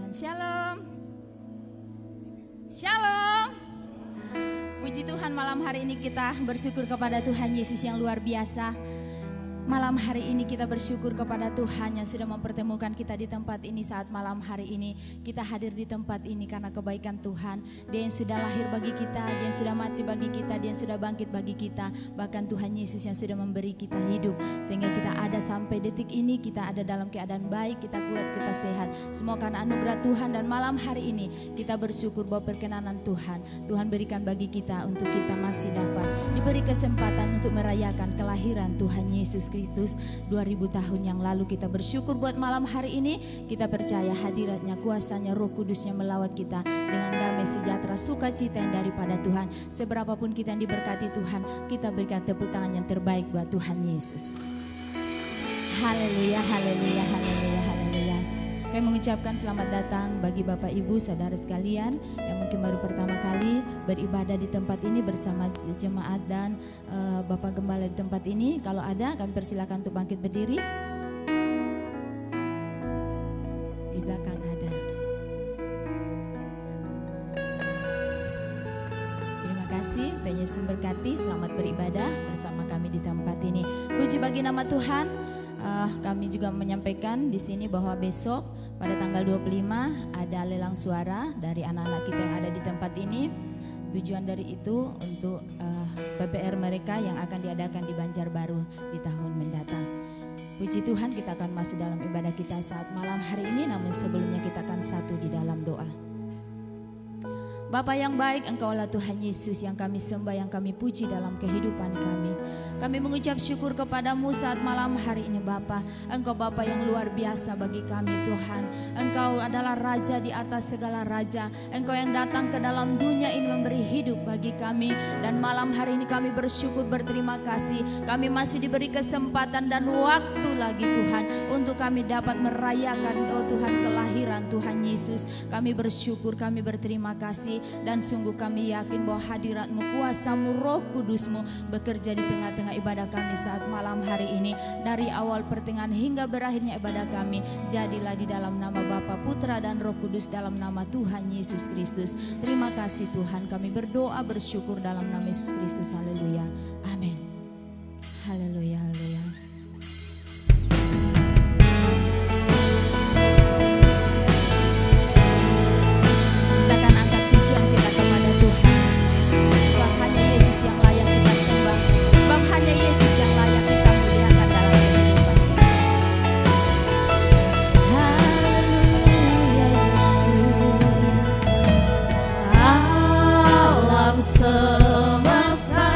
Tuhan. Shalom. Shalom. Puji Tuhan, malam hari ini kita bersyukur kepada Tuhan Yesus yang luar biasa. Malam hari ini kita bersyukur kepada Tuhan yang sudah mempertemukan kita di tempat ini. Saat malam hari ini kita hadir di tempat ini karena kebaikan Tuhan. Dia yang sudah lahir bagi kita, Dia yang sudah mati bagi kita, Dia yang sudah bangkit bagi kita. Bahkan Tuhan Yesus yang sudah memberi kita hidup sehingga kita ada sampai detik ini. Kita ada dalam keadaan baik, kita kuat, kita sehat. Semua karena anugerah Tuhan. Dan malam hari ini kita bersyukur bahwa perkenanan Tuhan berikan bagi kita untuk kita masih dapat diberi kesempatan untuk merayakan kelahiran Tuhan Yesus Kristus 2000 tahun yang lalu. Kita bersyukur buat malam hari ini. Kita percaya hadiratnya, kuasanya, Roh Kudusnya melawat kita dengan damai sejahtera, sukacita yang daripada Tuhan. Seberapapun kita yang diberkati Tuhan, kita berikan tepuk tangan yang terbaik buat Tuhan Yesus. Haleluya, haleluya, haleluya, haleluya. Kami mengucapkan selamat datang bagi Bapak Ibu Saudara sekalian yang mungkin baru pertama kali beribadah di tempat ini bersama jemaat dan Bapak Gembala di tempat ini. Kalau ada, kami persilakan untuk bangkit berdiri. Di belakang ada. Terima kasih, Tuhan Yesus memberkati. Selamat beribadah bersama kami di tempat ini. Puji bagi nama Tuhan. Kami juga menyampaikan di sini bahwa besok pada tanggal 25 ada lelang suara dari anak-anak kita yang ada di tempat ini. Tujuan dari itu untuk PPR mereka yang akan diadakan di Banjarbaru di tahun mendatang. Puji Tuhan, kita akan masuk dalam ibadah kita saat malam hari ini. Namun sebelumnya kita akan satu di dalam doa. Bapa yang baik, Engkaulah Tuhan Yesus yang kami sembah, yang kami puji dalam kehidupan kami. Kami mengucap syukur kepadamu saat malam hari ini Bapa. Engkau Bapa yang luar biasa bagi kami Tuhan. Engkau adalah Raja di atas segala Raja. Engkau yang datang ke dalam dunia ini memberi hidup bagi kami. Dan malam hari ini kami bersyukur, berterima kasih. Kami masih diberi kesempatan dan waktu lagi Tuhan untuk kami dapat merayakan Tuhan kelahiran Tuhan Yesus. Kami bersyukur, kami berterima kasih. Dan sungguh kami yakin bahwa hadirat-Mu, kuasa-Mu, Roh Kudus-Mu bekerja di tengah-tengah ibadah kami saat malam hari ini. Dari awal pertengahan hingga berakhirnya ibadah kami, jadilah di dalam nama Bapa, Putra dan Roh Kudus, dalam nama Tuhan Yesus Kristus. Terima kasih Tuhan, kami berdoa bersyukur dalam nama Yesus Kristus. Haleluya, amin. Haleluya, haleluya. Yang layak kita sembah, sebab hanya Yesus yang layak kita muliakan dalam kehidupan kita. Haleluya Yesus, alam semesta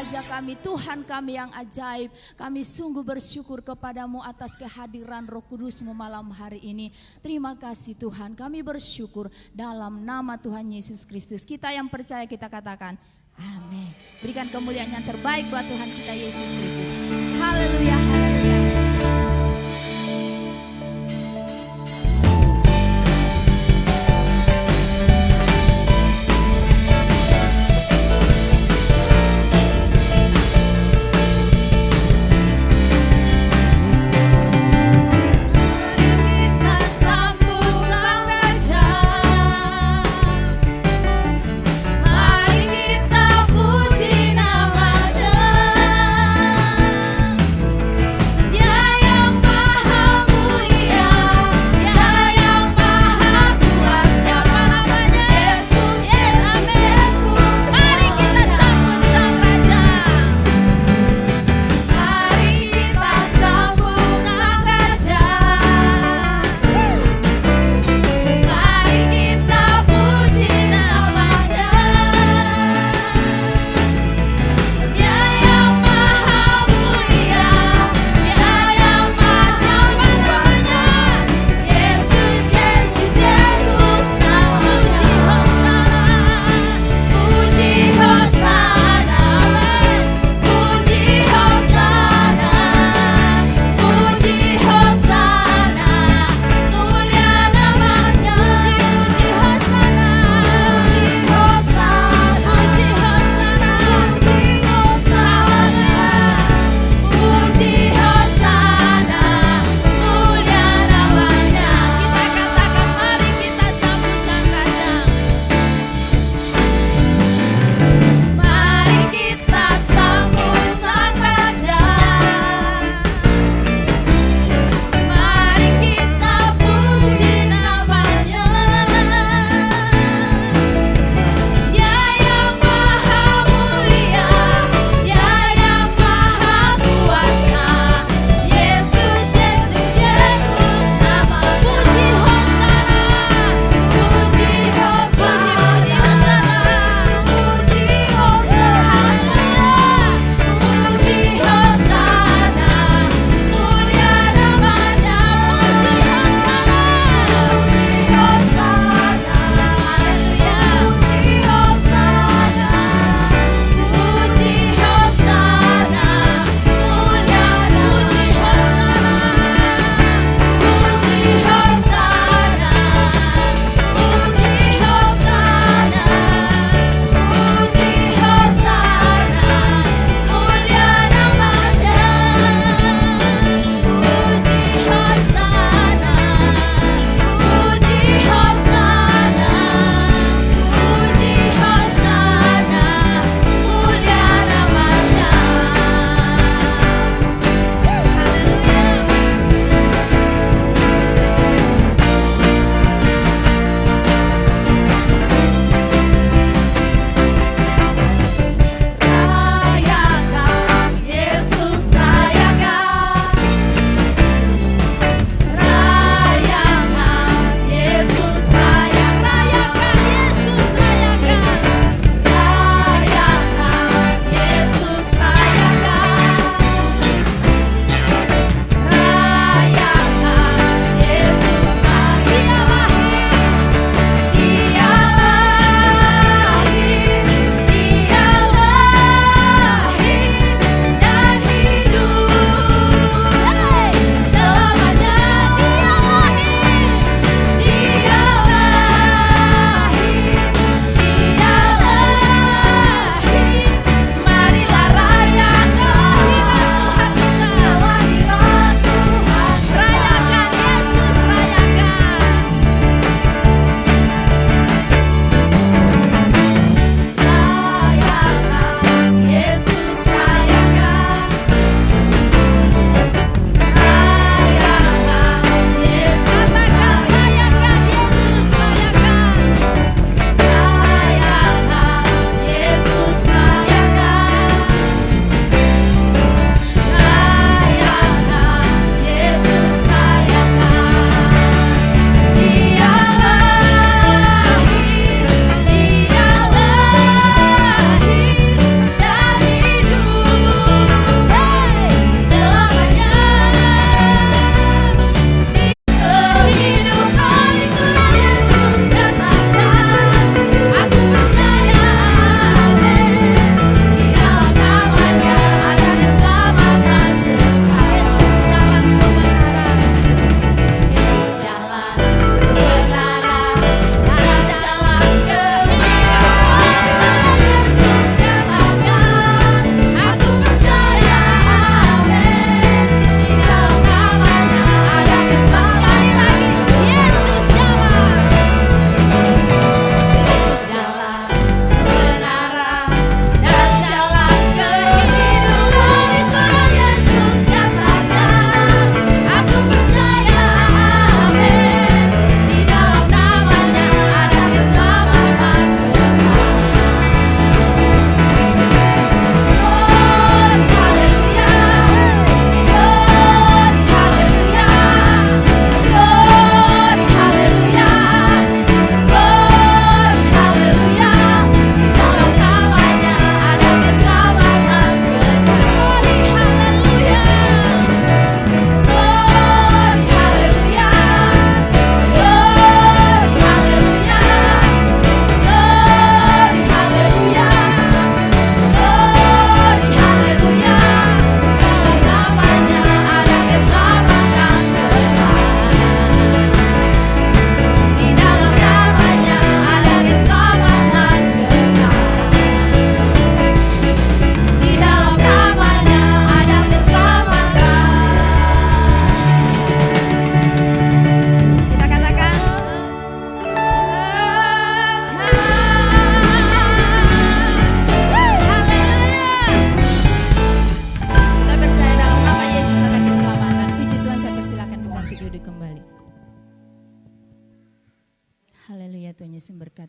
Raja kami, Tuhan kami yang ajaib. Kami sungguh bersyukur kepadamu atas kehadiran Roh Kudus-Mu malam hari ini. Terima kasih Tuhan, kami bersyukur dalam nama Tuhan Yesus Kristus. Kita yang percaya kita katakan amin. Berikan kemuliaan yang terbaik buat Tuhan kita Yesus Kristus. Haleluya, haleluya. Mari kita puji nama-Nya.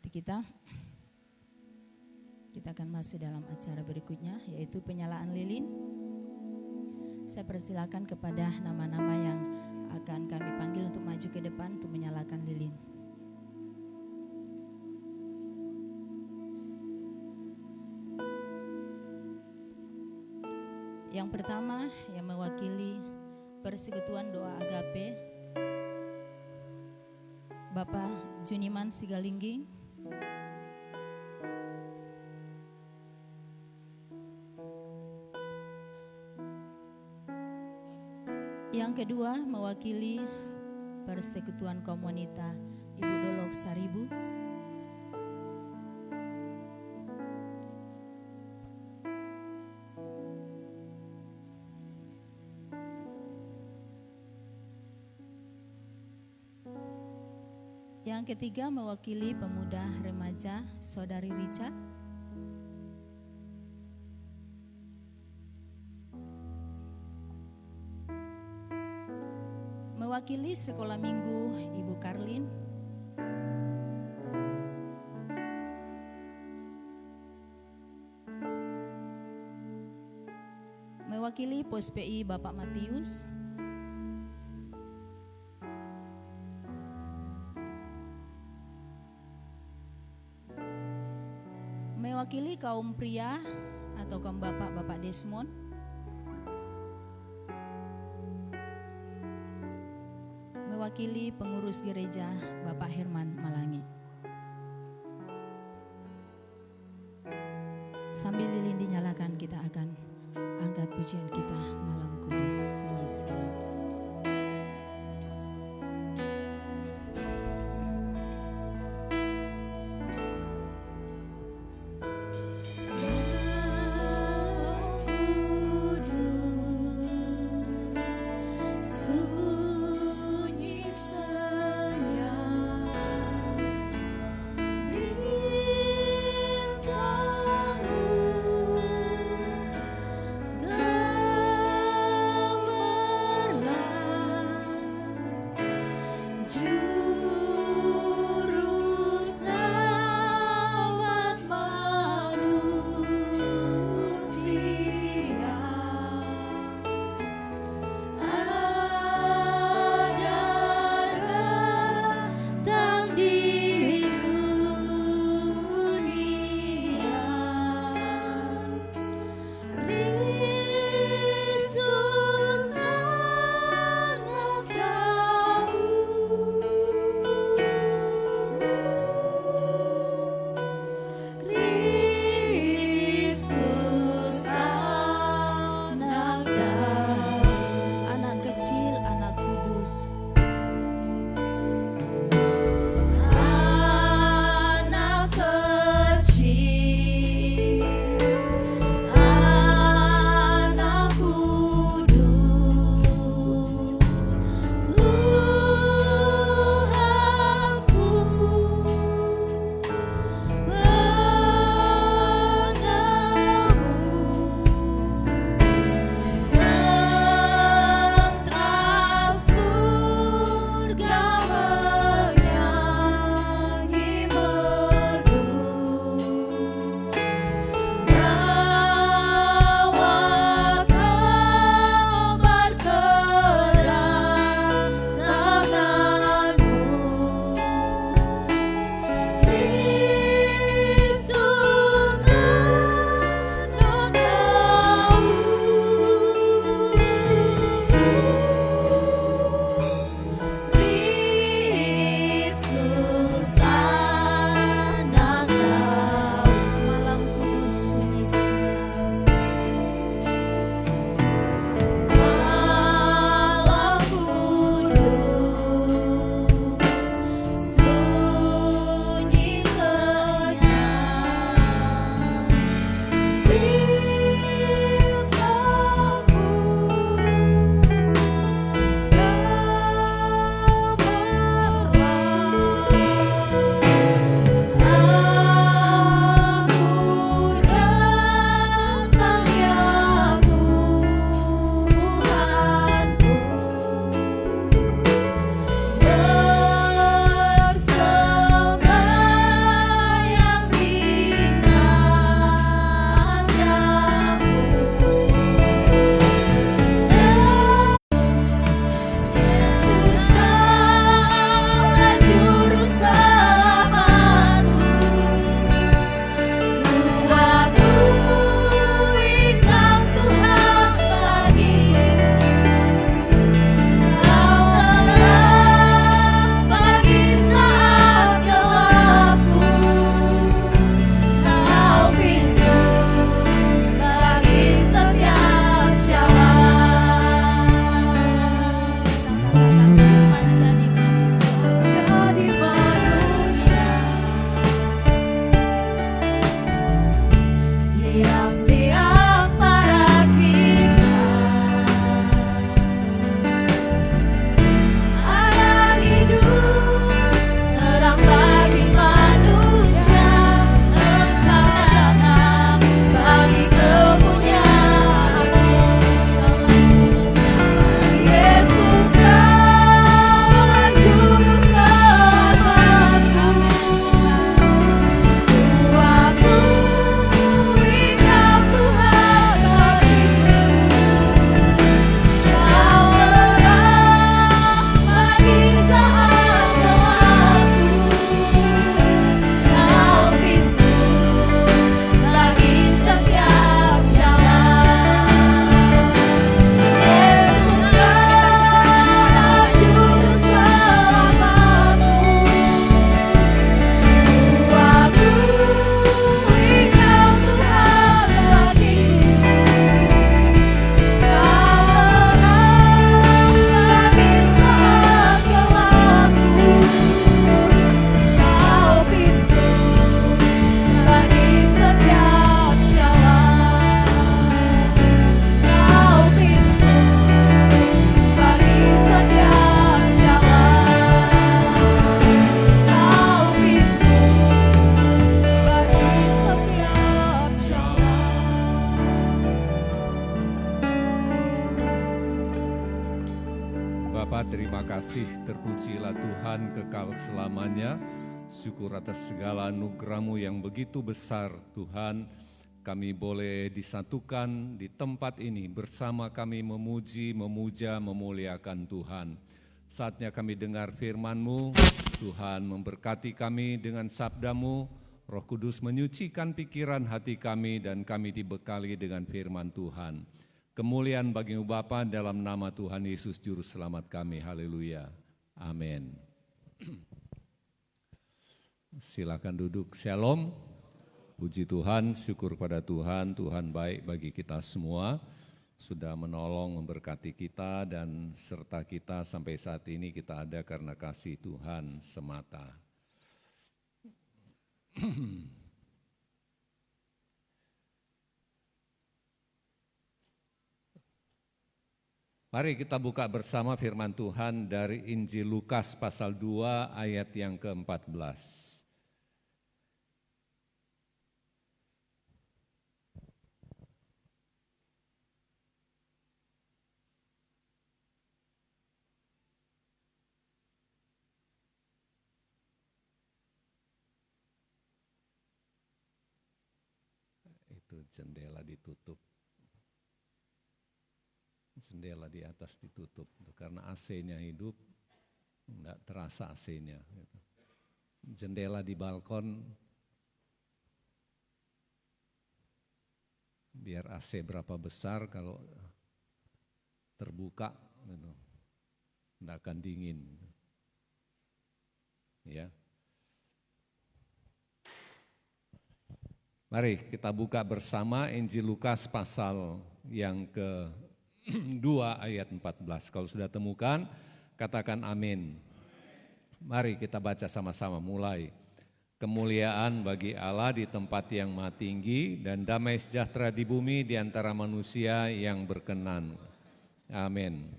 hati kita. Kita akan masuk dalam acara berikutnya, yaitu penyalaan lilin. Saya persilakan kepada nama-nama yang akan kami panggil untuk maju ke depan untuk menyalakan lilin. Yang pertama yang mewakili Persekutuan Doa Agape, Bapak Juniman Sigalingging. Yang kedua mewakili Persekutuan Komunita Ibu Dolok Saribu. Yang ketiga mewakili Pemuda Remaja Saudari Richard. Mewakili Sekolah Minggu Ibu Karlin. Mewakili Pos PI Bapak Matius. Mewakili kaum pria atau kaum bapak-bapak Desmond. Mewakili pengurus gereja Bapak Herman Malangi. Sambil lilin dinyalakan, kita akan angkat pujian kita malam kudus sunyi seru. Gemerlap kasih, terpujilah Tuhan kekal selamanya. Syukur atas segala anugerah-Mu yang begitu besar Tuhan. Kami boleh disatukan di tempat ini bersama kami memuji, memuja, memuliakan Tuhan. Saatnya kami dengar firman-Mu, Tuhan memberkati kami dengan sabda-Mu, Roh Kudus menyucikan pikiran hati kami dan kami dibekali dengan firman Tuhan. Kemuliaan bagi Bapa dalam nama Tuhan Yesus Juru Selamat kami. Haleluya. Amin. Silakan duduk. Shalom. Puji Tuhan, syukur pada Tuhan. Tuhan baik bagi kita semua. Sudah menolong, memberkati kita dan serta kita sampai saat ini kita ada karena kasih Tuhan semata. Mari kita buka bersama firman Tuhan dari Injil Lukas pasal 2 ayat yang ke-14. Itu jendela ditutup. Jendela di atas ditutup karena AC-nya hidup, enggak terasa AC-nya. Jendela di balkon, biar AC berapa besar kalau terbuka, enggak akan dingin. Ya. Mari kita buka bersama Injil Lukas pasal yang ke-2 ayat 14. Kalau sudah temukan, katakan amin. Mari kita baca sama-sama, mulai. Kemuliaan bagi Allah di tempat yang maha tinggi dan damai sejahtera di bumi di antara manusia yang berkenan. Amin.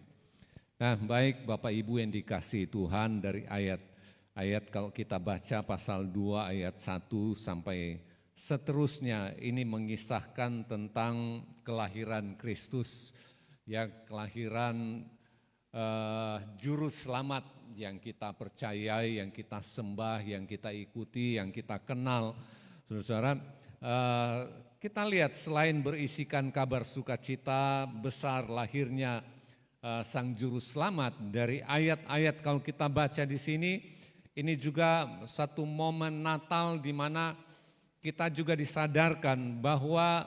Nah, baik Bapak Ibu yang dikasihi Tuhan, dari ayat kalau kita baca pasal 2 ayat 1 sampai seterusnya, ini mengisahkan tentang kelahiran Kristus. Ya, kelahiran juru selamat yang kita percayai, yang kita sembah, yang kita ikuti, yang kita kenal. Saudara-saudara, kita lihat selain berisikan kabar sukacita besar lahirnya Sang Juru Selamat, dari ayat-ayat kalau kita baca di sini, ini juga satu momen Natal di mana kita juga disadarkan bahwa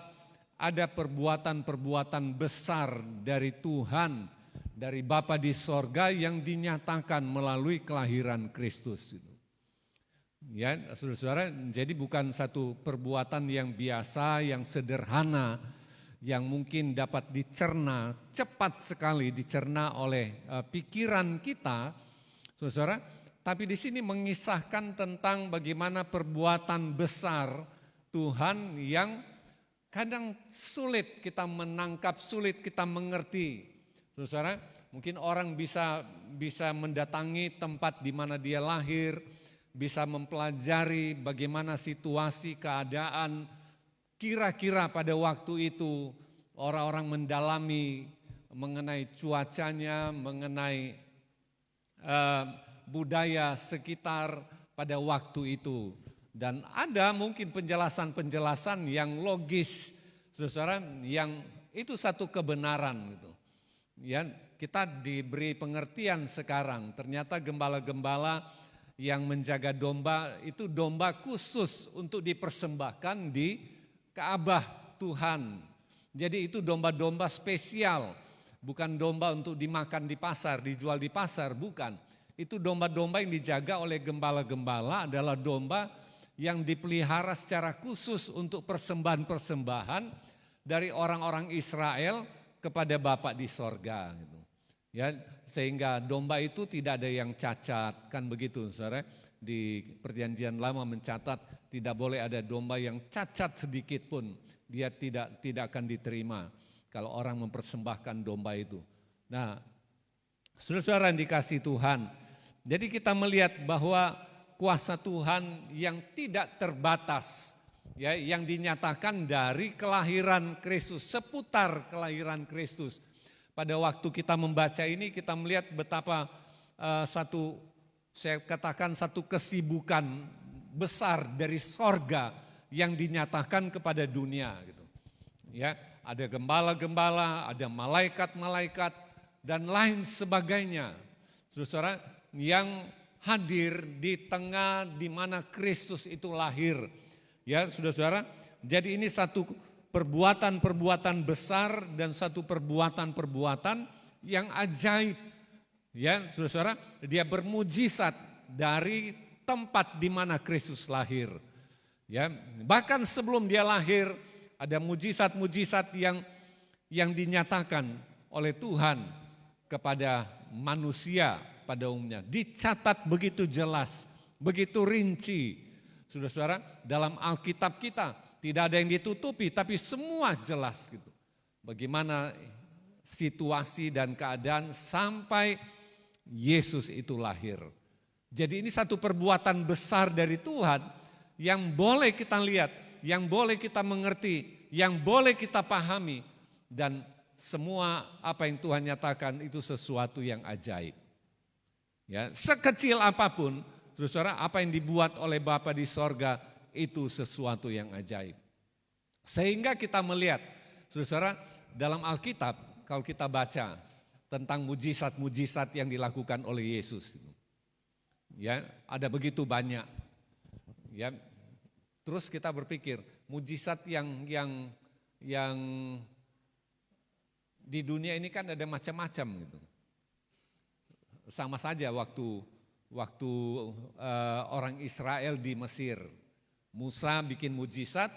ada perbuatan-perbuatan besar dari Tuhan, dari Bapa di sorga yang dinyatakan melalui kelahiran Kristus. Ya, saudara-saudara, jadi bukan satu perbuatan yang biasa, yang sederhana, yang mungkin dapat dicerna, cepat sekali dicerna oleh pikiran kita, saudara. Tapi di sini mengisahkan tentang bagaimana perbuatan besar Tuhan yang kadang sulit kita menangkap, sulit kita mengerti. Saudara, mungkin orang bisa mendatangi tempat di mana dia lahir, bisa mempelajari bagaimana situasi, keadaan, kira-kira pada waktu itu orang-orang mendalami mengenai cuacanya, mengenai budaya sekitar pada waktu itu. Dan ada mungkin penjelasan-penjelasan yang logis, saudara, yang itu satu kebenaran gitu. Ya, kita diberi pengertian sekarang, ternyata gembala-gembala yang menjaga domba itu domba khusus untuk dipersembahkan di Ka'bah Tuhan. Jadi itu domba-domba spesial, bukan domba untuk dimakan di pasar, dijual di pasar, bukan. Itu domba-domba yang dijaga oleh gembala-gembala adalah domba yang dipelihara secara khusus untuk persembahan-persembahan dari orang-orang Israel kepada Bapa di sorga. Gitu. Ya, sehingga domba itu tidak ada yang cacat, kan begitu saudara. Di Perjanjian Lama mencatat tidak boleh ada domba yang cacat sedikit pun, dia tidak akan diterima kalau orang mempersembahkan domba itu. Nah, saudara-saudara yang dikasihi Tuhan, jadi kita melihat bahwa kuasa Tuhan yang tidak terbatas, ya, yang dinyatakan dari kelahiran Kristus, seputar kelahiran Kristus. Pada waktu kita membaca ini kita melihat betapa saya katakan satu kesibukan besar dari sorga yang dinyatakan kepada dunia gitu. Ya, ada gembala-gembala, ada malaikat-malaikat dan lain sebagainya. Saudara yang hadir di tengah di mana Kristus itu lahir. Ya, saudara-saudara, jadi ini satu perbuatan-perbuatan besar dan satu perbuatan-perbuatan yang ajaib. Ya, saudara-saudara, dia bermujizat dari tempat di mana Kristus lahir. Ya, bahkan sebelum dia lahir ada mujizat-mujizat yang dinyatakan oleh Tuhan kepada manusia pada umumnya. Dicatat begitu jelas, begitu rinci. Saudara-saudara, dalam Alkitab kita tidak ada yang ditutupi, tapi semua jelas gitu. Bagaimana situasi dan keadaan sampai Yesus itu lahir. Jadi ini satu perbuatan besar dari Tuhan yang boleh kita lihat, yang boleh kita mengerti, yang boleh kita pahami. Dan semua apa yang Tuhan nyatakan itu sesuatu yang ajaib. Ya, sekecil apapun, saudara, apa yang dibuat oleh Bapa di sorga itu sesuatu yang ajaib. Sehingga kita melihat, saudara, dalam Alkitab kalau kita baca tentang mujizat-mujizat yang dilakukan oleh Yesus. Ya, ada begitu banyak. Ya, terus kita berpikir mujizat yang di dunia ini kan ada macam-macam gitu. Sama saja waktu orang Israel di Mesir, Musa bikin mujizat,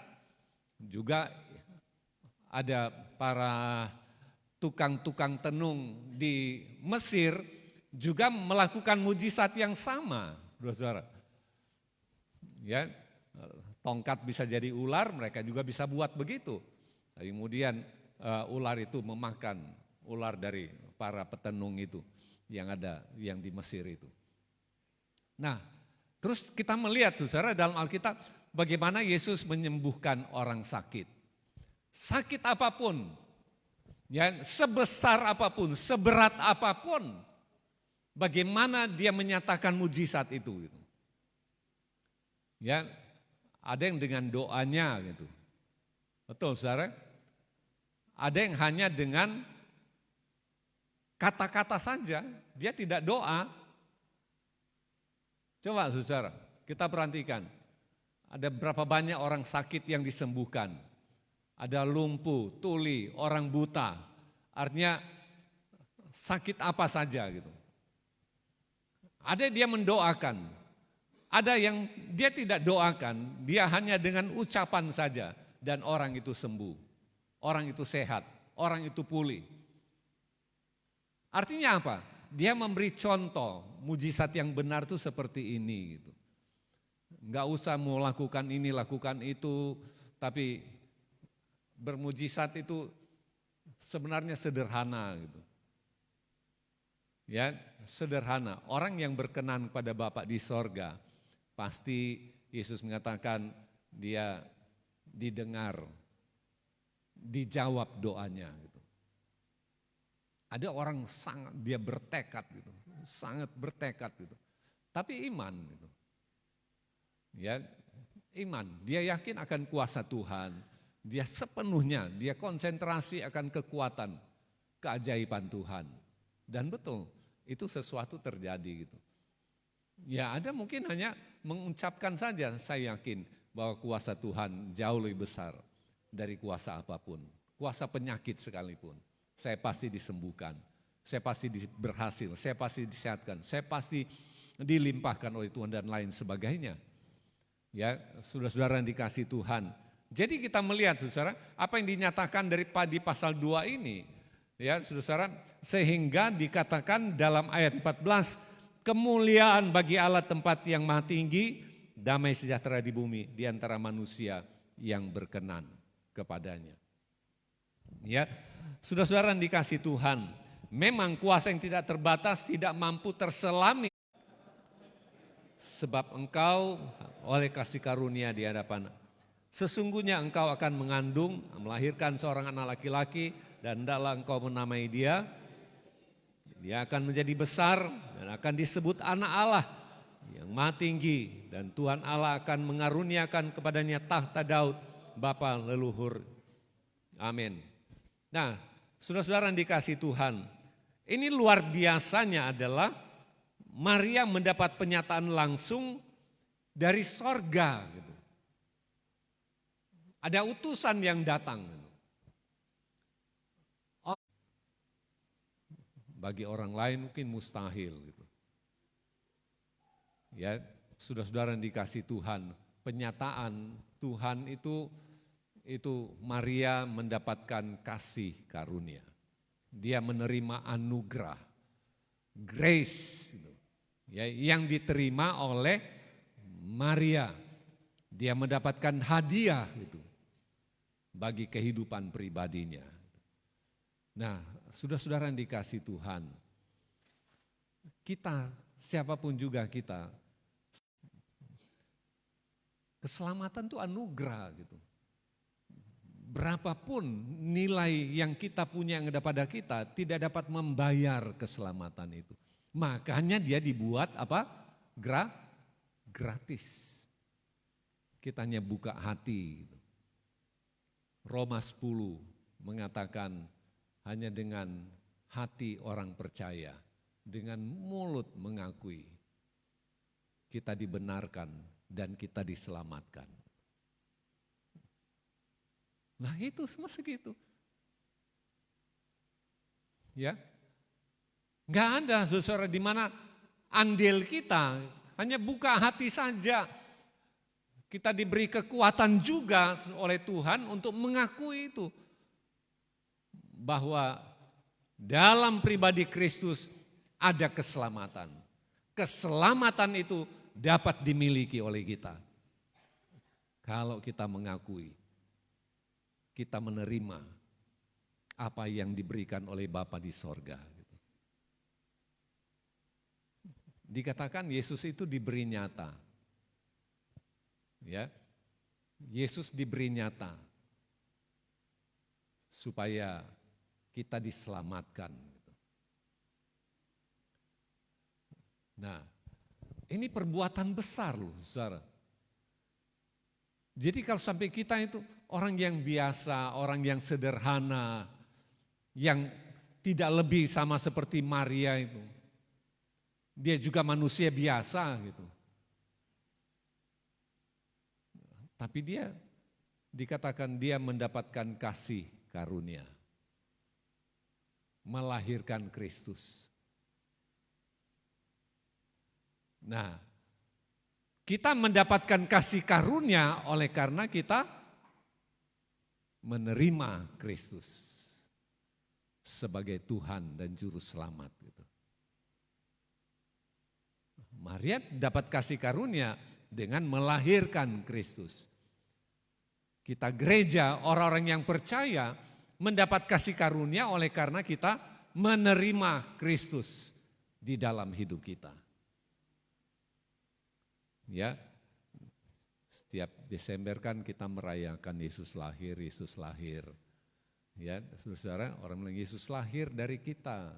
juga ada para tukang-tukang tenung di Mesir juga melakukan mujizat yang sama, saudara. Ya, tongkat bisa jadi ular, mereka juga bisa buat begitu. Kemudian ular itu memakan ular dari para petenung itu yang di Mesir itu. Nah, terus kita melihat, saudara, dalam Alkitab bagaimana Yesus menyembuhkan orang sakit. Sakit apapun, ya, sebesar apapun, seberat apapun, bagaimana dia menyatakan mujizat itu. Gitu. Ya, ada yang dengan doanya gitu. Betul, saudara? Ada yang hanya dengan kata-kata saja, dia tidak doa. Coba saudara, kita perhatikan. Ada berapa banyak orang sakit yang disembuhkan. Ada lumpuh, tuli, orang buta. Artinya sakit apa saja gitu. Ada dia mendoakan. Ada yang dia tidak doakan, dia hanya dengan ucapan saja dan orang itu sembuh. Orang itu sehat, orang itu pulih. Artinya apa? Dia memberi contoh mujizat yang benar itu seperti ini gitu. Enggak usah mau lakukan ini, lakukan itu, tapi bermujizat itu sebenarnya sederhana gitu. Ya, sederhana. Orang yang berkenan pada Bapa di sorga, pasti Yesus mengatakan dia didengar, dijawab doanya gitu. Ada orang sangat dia bertekad gitu, sangat bertekad gitu. Tapi iman gitu. Ya, iman, dia yakin akan kuasa Tuhan. Dia sepenuhnya, dia konsentrasi akan kekuatan, keajaiban Tuhan. Dan betul, itu sesuatu terjadi gitu. Ya, ada mungkin hanya mengucapkan saja, saya yakin bahwa kuasa Tuhan jauh lebih besar dari kuasa apapun. Kuasa penyakit sekalipun, saya pasti disembuhkan, saya pasti berhasil, saya pasti disehatkan, saya pasti dilimpahkan oleh Tuhan dan lain sebagainya. Ya, saudara-saudara yang dikasih Tuhan. Jadi kita melihat, saudara, apa yang dinyatakan di pasal 2 ini, ya, saudara, sehingga dikatakan dalam ayat 14, kemuliaan bagi Allah tempat yang maha tinggi, damai sejahtera di bumi di antara manusia yang berkenan kepadanya. Ya, saudara-saudara yang dikasih Tuhan, memang kuasa yang tidak terbatas tidak mampu terselami. Sebab engkau oleh kasih karunia di hadapan, sesungguhnya engkau akan mengandung, melahirkan seorang anak laki-laki, dan hendaklah engkau menamai dia Dia akan menjadi besar dan akan disebut anak Allah yang Maha Tinggi, dan Tuhan Allah akan mengaruniakan kepadanya tahta Daud bapa leluhur. Amin. Nah, saudara-saudara yang dikasihi Tuhan, ini luar biasanya adalah Maria mendapat penyataan langsung dari sorga. Gitu. Ada utusan yang datang. Bagi orang lain mungkin mustahil. Gitu. Ya, saudara-saudara yang dikasihi Tuhan, penyataan Tuhan itu Maria mendapatkan kasih karunia. Dia menerima anugerah, grace, ya, yang diterima oleh Maria. Dia mendapatkan hadiah gitu, bagi kehidupan pribadinya. Nah, saudara-saudara yang dikasihi Tuhan, kita, siapapun juga kita, keselamatan itu anugerah gitu. Berapapun nilai yang kita punya yang ada pada kita tidak dapat membayar keselamatan itu. Makanya dia dibuat apa? Gratis. Kita hanya buka hati. Roma 10 mengatakan hanya dengan hati orang percaya, dengan mulut mengakui, kita dibenarkan dan kita diselamatkan. Nah itu semua segitu. Ya, nggak ada saudara di mana andil kita, hanya buka hati saja. Kita diberi kekuatan juga oleh Tuhan untuk mengakui itu. Bahwa dalam pribadi Kristus ada keselamatan. Keselamatan itu dapat dimiliki oleh kita. Kalau kita mengakui, kita menerima apa yang diberikan oleh Bapa di sorga. Dikatakan Yesus itu diberi nyata. Ya, Yesus diberi nyata supaya kita diselamatkan. Nah, ini perbuatan besar loh, saudara. Jadi kalau sampai kita itu orang yang biasa, orang yang sederhana, yang tidak lebih sama seperti Maria itu. Dia juga manusia biasa gitu. Tapi dia dikatakan dia mendapatkan kasih karunia. Melahirkan Kristus. Nah, kita mendapatkan kasih karunia oleh karena kita menerima Kristus sebagai Tuhan dan Juru Selamat. Gitu. Maria dapat kasih karunia dengan melahirkan Kristus. Kita gereja, orang-orang yang percaya mendapat kasih karunia oleh karena kita menerima Kristus di dalam hidup kita. Ya, setiap Desember kan kita merayakan Yesus lahir, Yesus lahir. Ya, saudara, orang bilang Yesus lahir dari kita.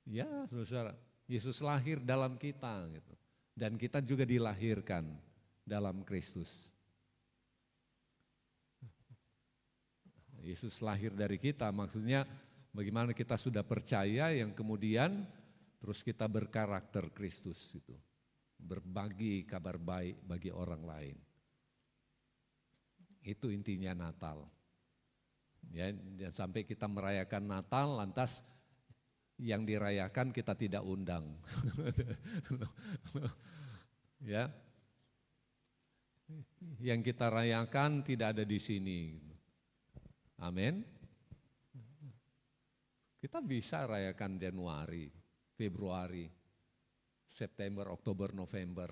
Ya, saudara, Yesus lahir dalam kita, gitu. Dan kita juga dilahirkan dalam Kristus. Yesus lahir dari kita, maksudnya bagaimana kita sudah percaya yang kemudian terus kita berkarakter Kristus itu. Berbagi kabar baik bagi orang lain. Itu intinya Natal. Ya, jangan sampai kita merayakan Natal lantas yang dirayakan kita tidak undang. Ya. Yang kita rayakan tidak ada di sini. Amin. Kita bisa rayakan Januari, Februari, September, Oktober, November.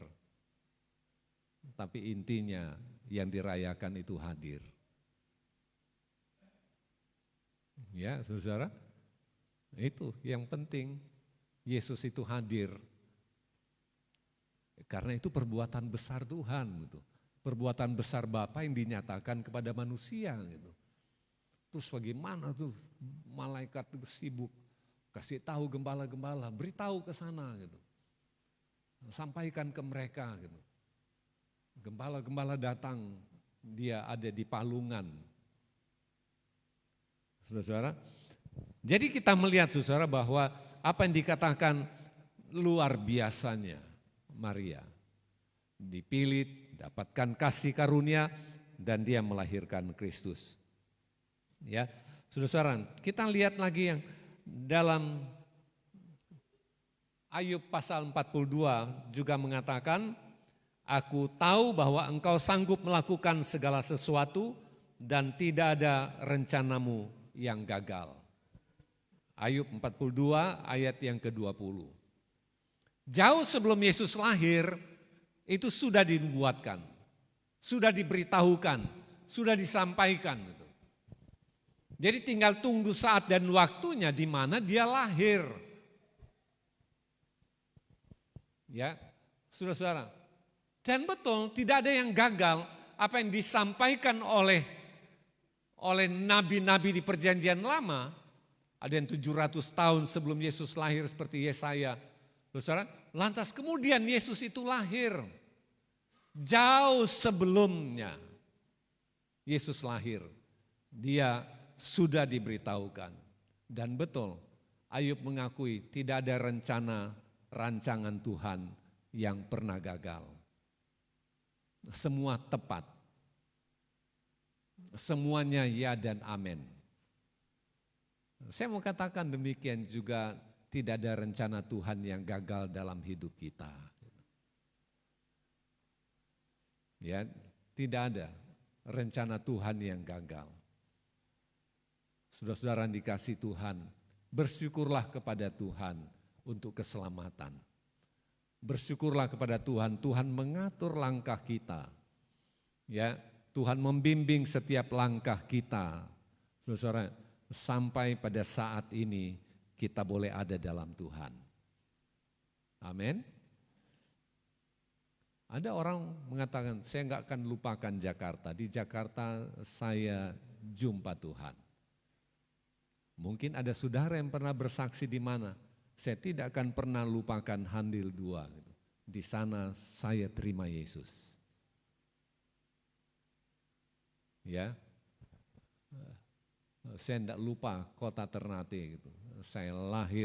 Tapi intinya yang dirayakan itu hadir. Ya, saudara, itu yang penting. Yesus itu hadir. Karena itu perbuatan besar Tuhan, gitu. Perbuatan besar Bapa yang dinyatakan kepada manusia, gitu. Terus bagaimana tuh malaikat itu sibuk Kasih tahu gembala-gembala, beritahu ke sana gitu. Sampaikan ke mereka gitu. Gembala-gembala datang, dia ada di palungan. Saudara-saudara, jadi kita melihat saudara bahwa apa yang dikatakan luar biasanya Maria. Dipilih, dapatkan kasih karunia, dan dia melahirkan Kristus. Ya, saudara-saudara, kita lihat lagi yang dalam Ayub pasal 42 juga mengatakan, aku tahu bahwa engkau sanggup melakukan segala sesuatu dan tidak ada rencanamu yang gagal. Ayub 42 ayat yang ke-20. Jauh sebelum Yesus lahir, itu sudah dibuatkan, sudah diberitahukan, sudah disampaikan. Jadi tinggal tunggu saat dan waktunya di mana dia lahir. Ya, saudara-saudara. Dan betul tidak ada yang gagal apa yang disampaikan oleh nabi-nabi di perjanjian lama. Ada yang 700 tahun sebelum Yesus lahir seperti Yesaya. Saudara, lantas kemudian Yesus itu lahir. Jauh sebelumnya Yesus lahir. Dia sudah diberitahukan. Dan betul, Ayub mengakui tidak ada rancangan Tuhan yang pernah gagal. Semua tepat. Semuanya ya dan amin. Saya mau katakan demikian juga, tidak ada rencana Tuhan yang gagal dalam hidup kita. Ya, tidak ada rencana Tuhan yang gagal. Saudara-saudara yang dikasih Tuhan, bersyukurlah kepada Tuhan untuk keselamatan. Bersyukurlah kepada Tuhan, Tuhan mengatur langkah kita. Ya, Tuhan membimbing setiap langkah kita. Saudara-saudara, sampai pada saat ini kita boleh ada dalam Tuhan. Amin. Ada orang mengatakan, saya enggak akan lupakan Jakarta. Di Jakarta saya jumpa Tuhan. Mungkin ada saudara yang pernah bersaksi di mana, saya tidak akan pernah lupakan Handil 2. Di sana saya terima Yesus. Ya, saya tidak lupa kota Ternate gitu. Saya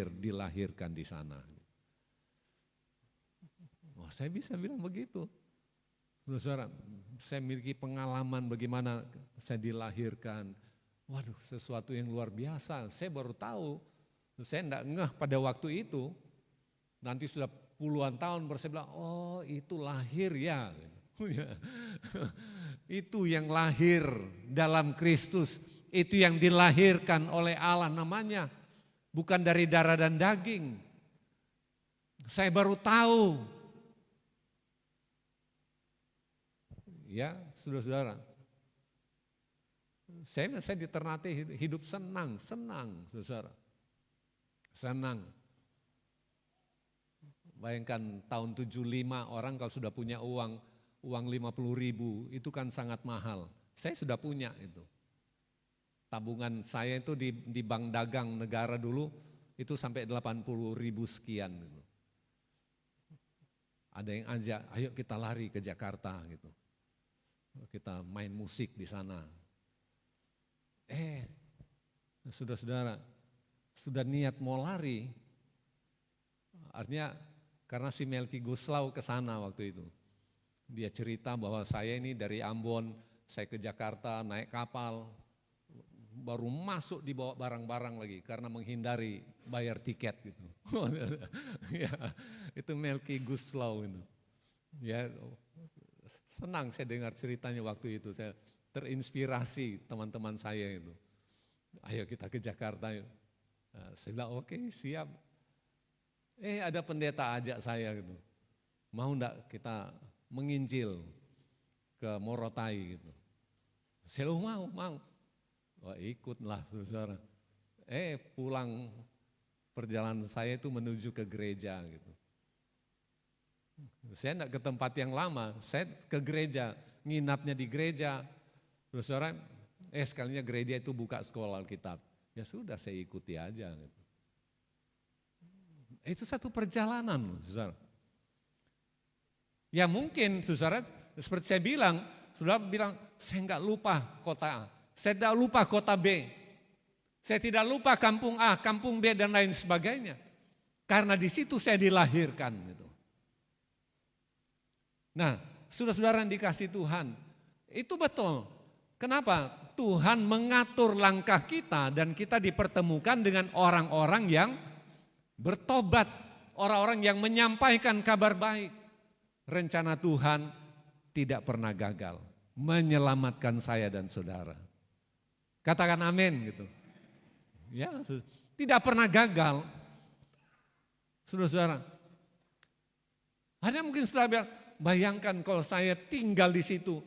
dilahirkan di sana. Oh, saya bisa bilang begitu. Saudara, saya memiliki pengalaman bagaimana saya dilahirkan. Waduh, sesuatu yang luar biasa. Saya baru tahu, saya tidak ngeh pada waktu itu. Nanti sudah puluhan tahun baru saya bilang, oh itu lahir ya. Itu yang lahir dalam Kristus. Itu yang dilahirkan oleh Allah namanya. Bukan dari darah dan daging. Saya baru tahu. Ya, saudara-saudara. Saya di Ternate hidup senang, saudara. Senang. Bayangkan tahun 75 orang kalau sudah punya uang 50.000 itu kan sangat mahal. Saya sudah punya itu. Tabungan saya itu di bank dagang negara dulu itu sampai 80.000 sekian gitu. Ada yang ajak, ayo kita lari ke Jakarta gitu. Kita main musik di sana. Saudara-saudara, sudah niat mau lari, artinya karena si Melki Guslau ke sana waktu itu. Dia cerita bahwa saya ini dari Ambon, saya ke Jakarta naik kapal, baru masuk dibawa barang-barang lagi karena menghindari bayar tiket gitu. Ya, itu Melki Guslau itu. Ya, senang saya dengar ceritanya waktu itu, saya terinspirasi teman-teman saya itu. Ayo kita ke Jakarta yuk. Nah, saya bilang oke, siap. Ada pendeta ajak saya gitu. Mau enggak kita menginjil ke Morotai gitu. Saya bilang mau. Wah ikutlah saudara. Pulang perjalanan saya itu menuju ke gereja gitu. Saya enggak ke tempat yang lama, saya ke gereja, nginapnya di gereja. Saudara, sekalinya gereja itu buka sekolah Alkitab. Ya sudah saya ikuti aja gitu. Itu satu perjalanan, saudara. Ya mungkin, saudara, seperti saya bilang, saudara bilang, saya enggak lupa kota A, saya tidak lupa kota B, saya tidak lupa kampung A, kampung B, dan lain sebagainya. Karena di situ saya dilahirkan. Gitu. Nah, saudara-saudara yang dikasih Tuhan, itu betul. Kenapa? Tuhan mengatur langkah kita dan kita dipertemukan dengan orang-orang yang bertobat, orang-orang yang menyampaikan kabar baik. Rencana Tuhan tidak pernah gagal, menyelamatkan saya dan saudara. Katakan amin gitu. Ya, tidak pernah gagal. Saudara-saudara, ada mungkin saudara bilang, bayangkan kalau saya tinggal di situ,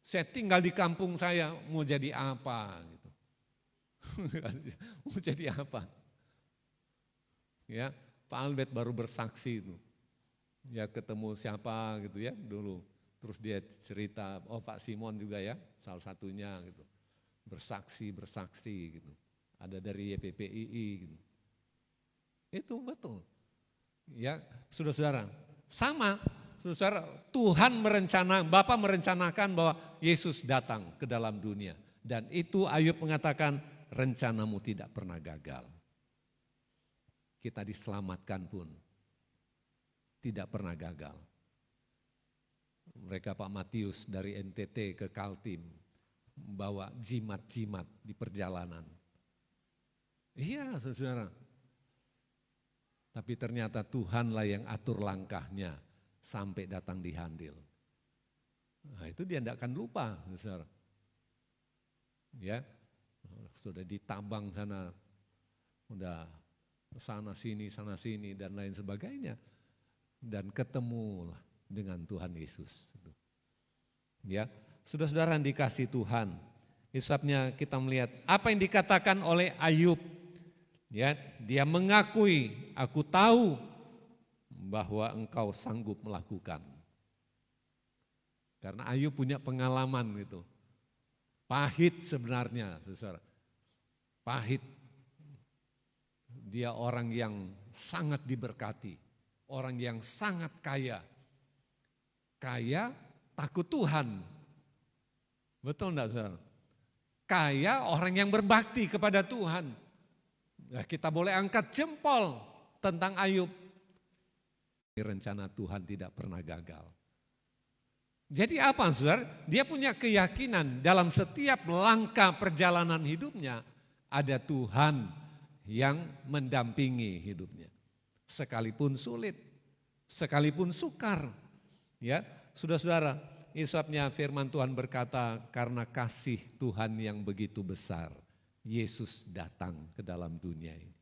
saya tinggal di kampung saya, mau jadi apa? Gitu. Mau jadi apa? Ya, Pak Albert baru bersaksi itu. Ya ketemu siapa gitu ya dulu. Terus dia cerita, oh Pak Simon juga ya, salah satunya gitu. Bersaksi gitu. Ada dari YPPII gitu. Itu betul. Ya, saudara-saudara, sama. Saudara, Tuhan Bapa merencanakan bahwa Yesus datang ke dalam dunia. Dan itu Ayub mengatakan, rencanamu tidak pernah gagal. Kita diselamatkan pun tidak pernah gagal. Mereka Pak Matius dari NTT ke Kaltim membawa jimat-jimat di perjalanan. Iya, saudara. Tapi ternyata Tuhanlah yang atur langkahnya sampai datang di Handil. Nah, itu dia tidak akan lupa, saudara. Ya, sudah ditabang sana, udah sana sini dan lain sebagainya. Dan ketemulah dengan Tuhan Yesus. Ya, saudara-saudara yang dikasih Tuhan, sebabnya kita melihat apa yang dikatakan oleh Ayub. Ya, dia mengakui, aku tahu bahwa engkau sanggup melakukan. Karena Ayub punya pengalaman gitu. Pahit sebenarnya, saudara. Pahit. Dia orang yang sangat diberkati. Orang yang sangat kaya. Kaya takut Tuhan. Betul enggak, saudara? Kaya orang yang berbakti kepada Tuhan. Nah, kita boleh angkat jempol tentang Ayub. Rencana Tuhan tidak pernah gagal. Jadi apa, saudara? Dia punya keyakinan dalam setiap langkah perjalanan hidupnya ada Tuhan yang mendampingi hidupnya. Sekalipun sulit, sekalipun sukar. Ya, saudara-saudara, ini sebabnya firman Tuhan berkata, karena kasih Tuhan yang begitu besar, Yesus datang ke dalam dunia ini.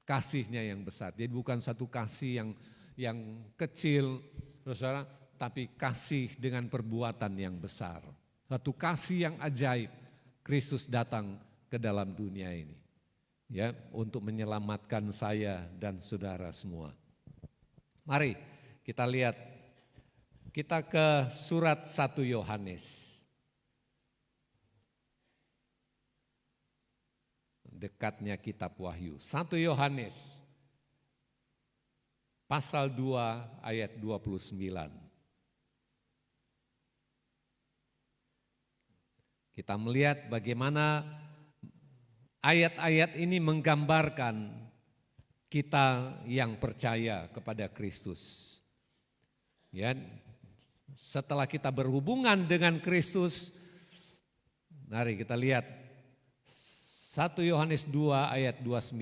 Kasihnya yang besar. Jadi bukan satu kasih yang kecil, saudara, tapi kasih dengan perbuatan yang besar. Satu kasih yang ajaib. Kristus datang ke dalam dunia ini. Ya, untuk menyelamatkan saya dan saudara semua. Mari kita lihat. Kita ke surat 1 Yohanes. Dekatnya kitab Wahyu. 1 Yohanes pasal 2 ayat 29. Kita melihat bagaimana ayat-ayat ini menggambarkan kita yang percaya kepada Kristus. Ya, setelah kita berhubungan dengan Kristus, mari kita lihat 1 Yohanes 2 ayat 29.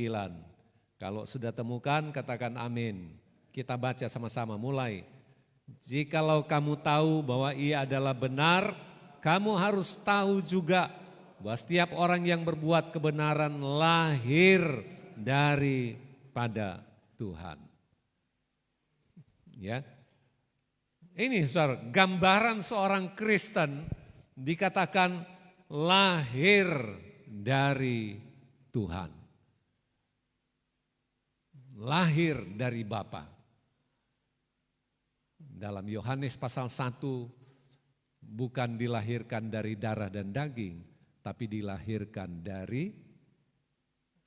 Kalau sudah temukan katakan amin. Kita baca sama-sama mulai. Jikalau kamu tahu bahwa ia adalah benar, kamu harus tahu juga bahwa setiap orang yang berbuat kebenaran lahir daripada Tuhan. Ya. Ini saudara, gambaran seorang Kristen dikatakan lahir dari Tuhan. Lahir dari Bapa. Dalam Yohanes pasal 1 bukan dilahirkan dari darah dan daging, tapi dilahirkan dari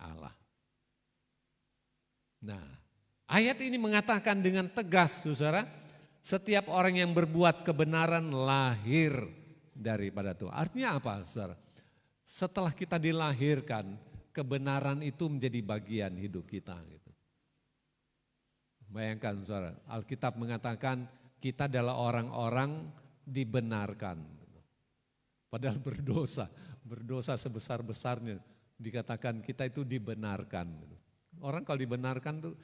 Allah. Nah, ayat ini mengatakan dengan tegas, saudara, setiap orang yang berbuat kebenaran lahir daripada Tuhan. Artinya apa, saudara? Setelah kita dilahirkan, kebenaran itu menjadi bagian hidup kita. Gitu. Bayangkan, saudara, Alkitab mengatakan kita adalah orang-orang dibenarkan. Padahal berdosa sebesar-besarnya, dikatakan kita itu dibenarkan. Orang kalau dibenarkan tuh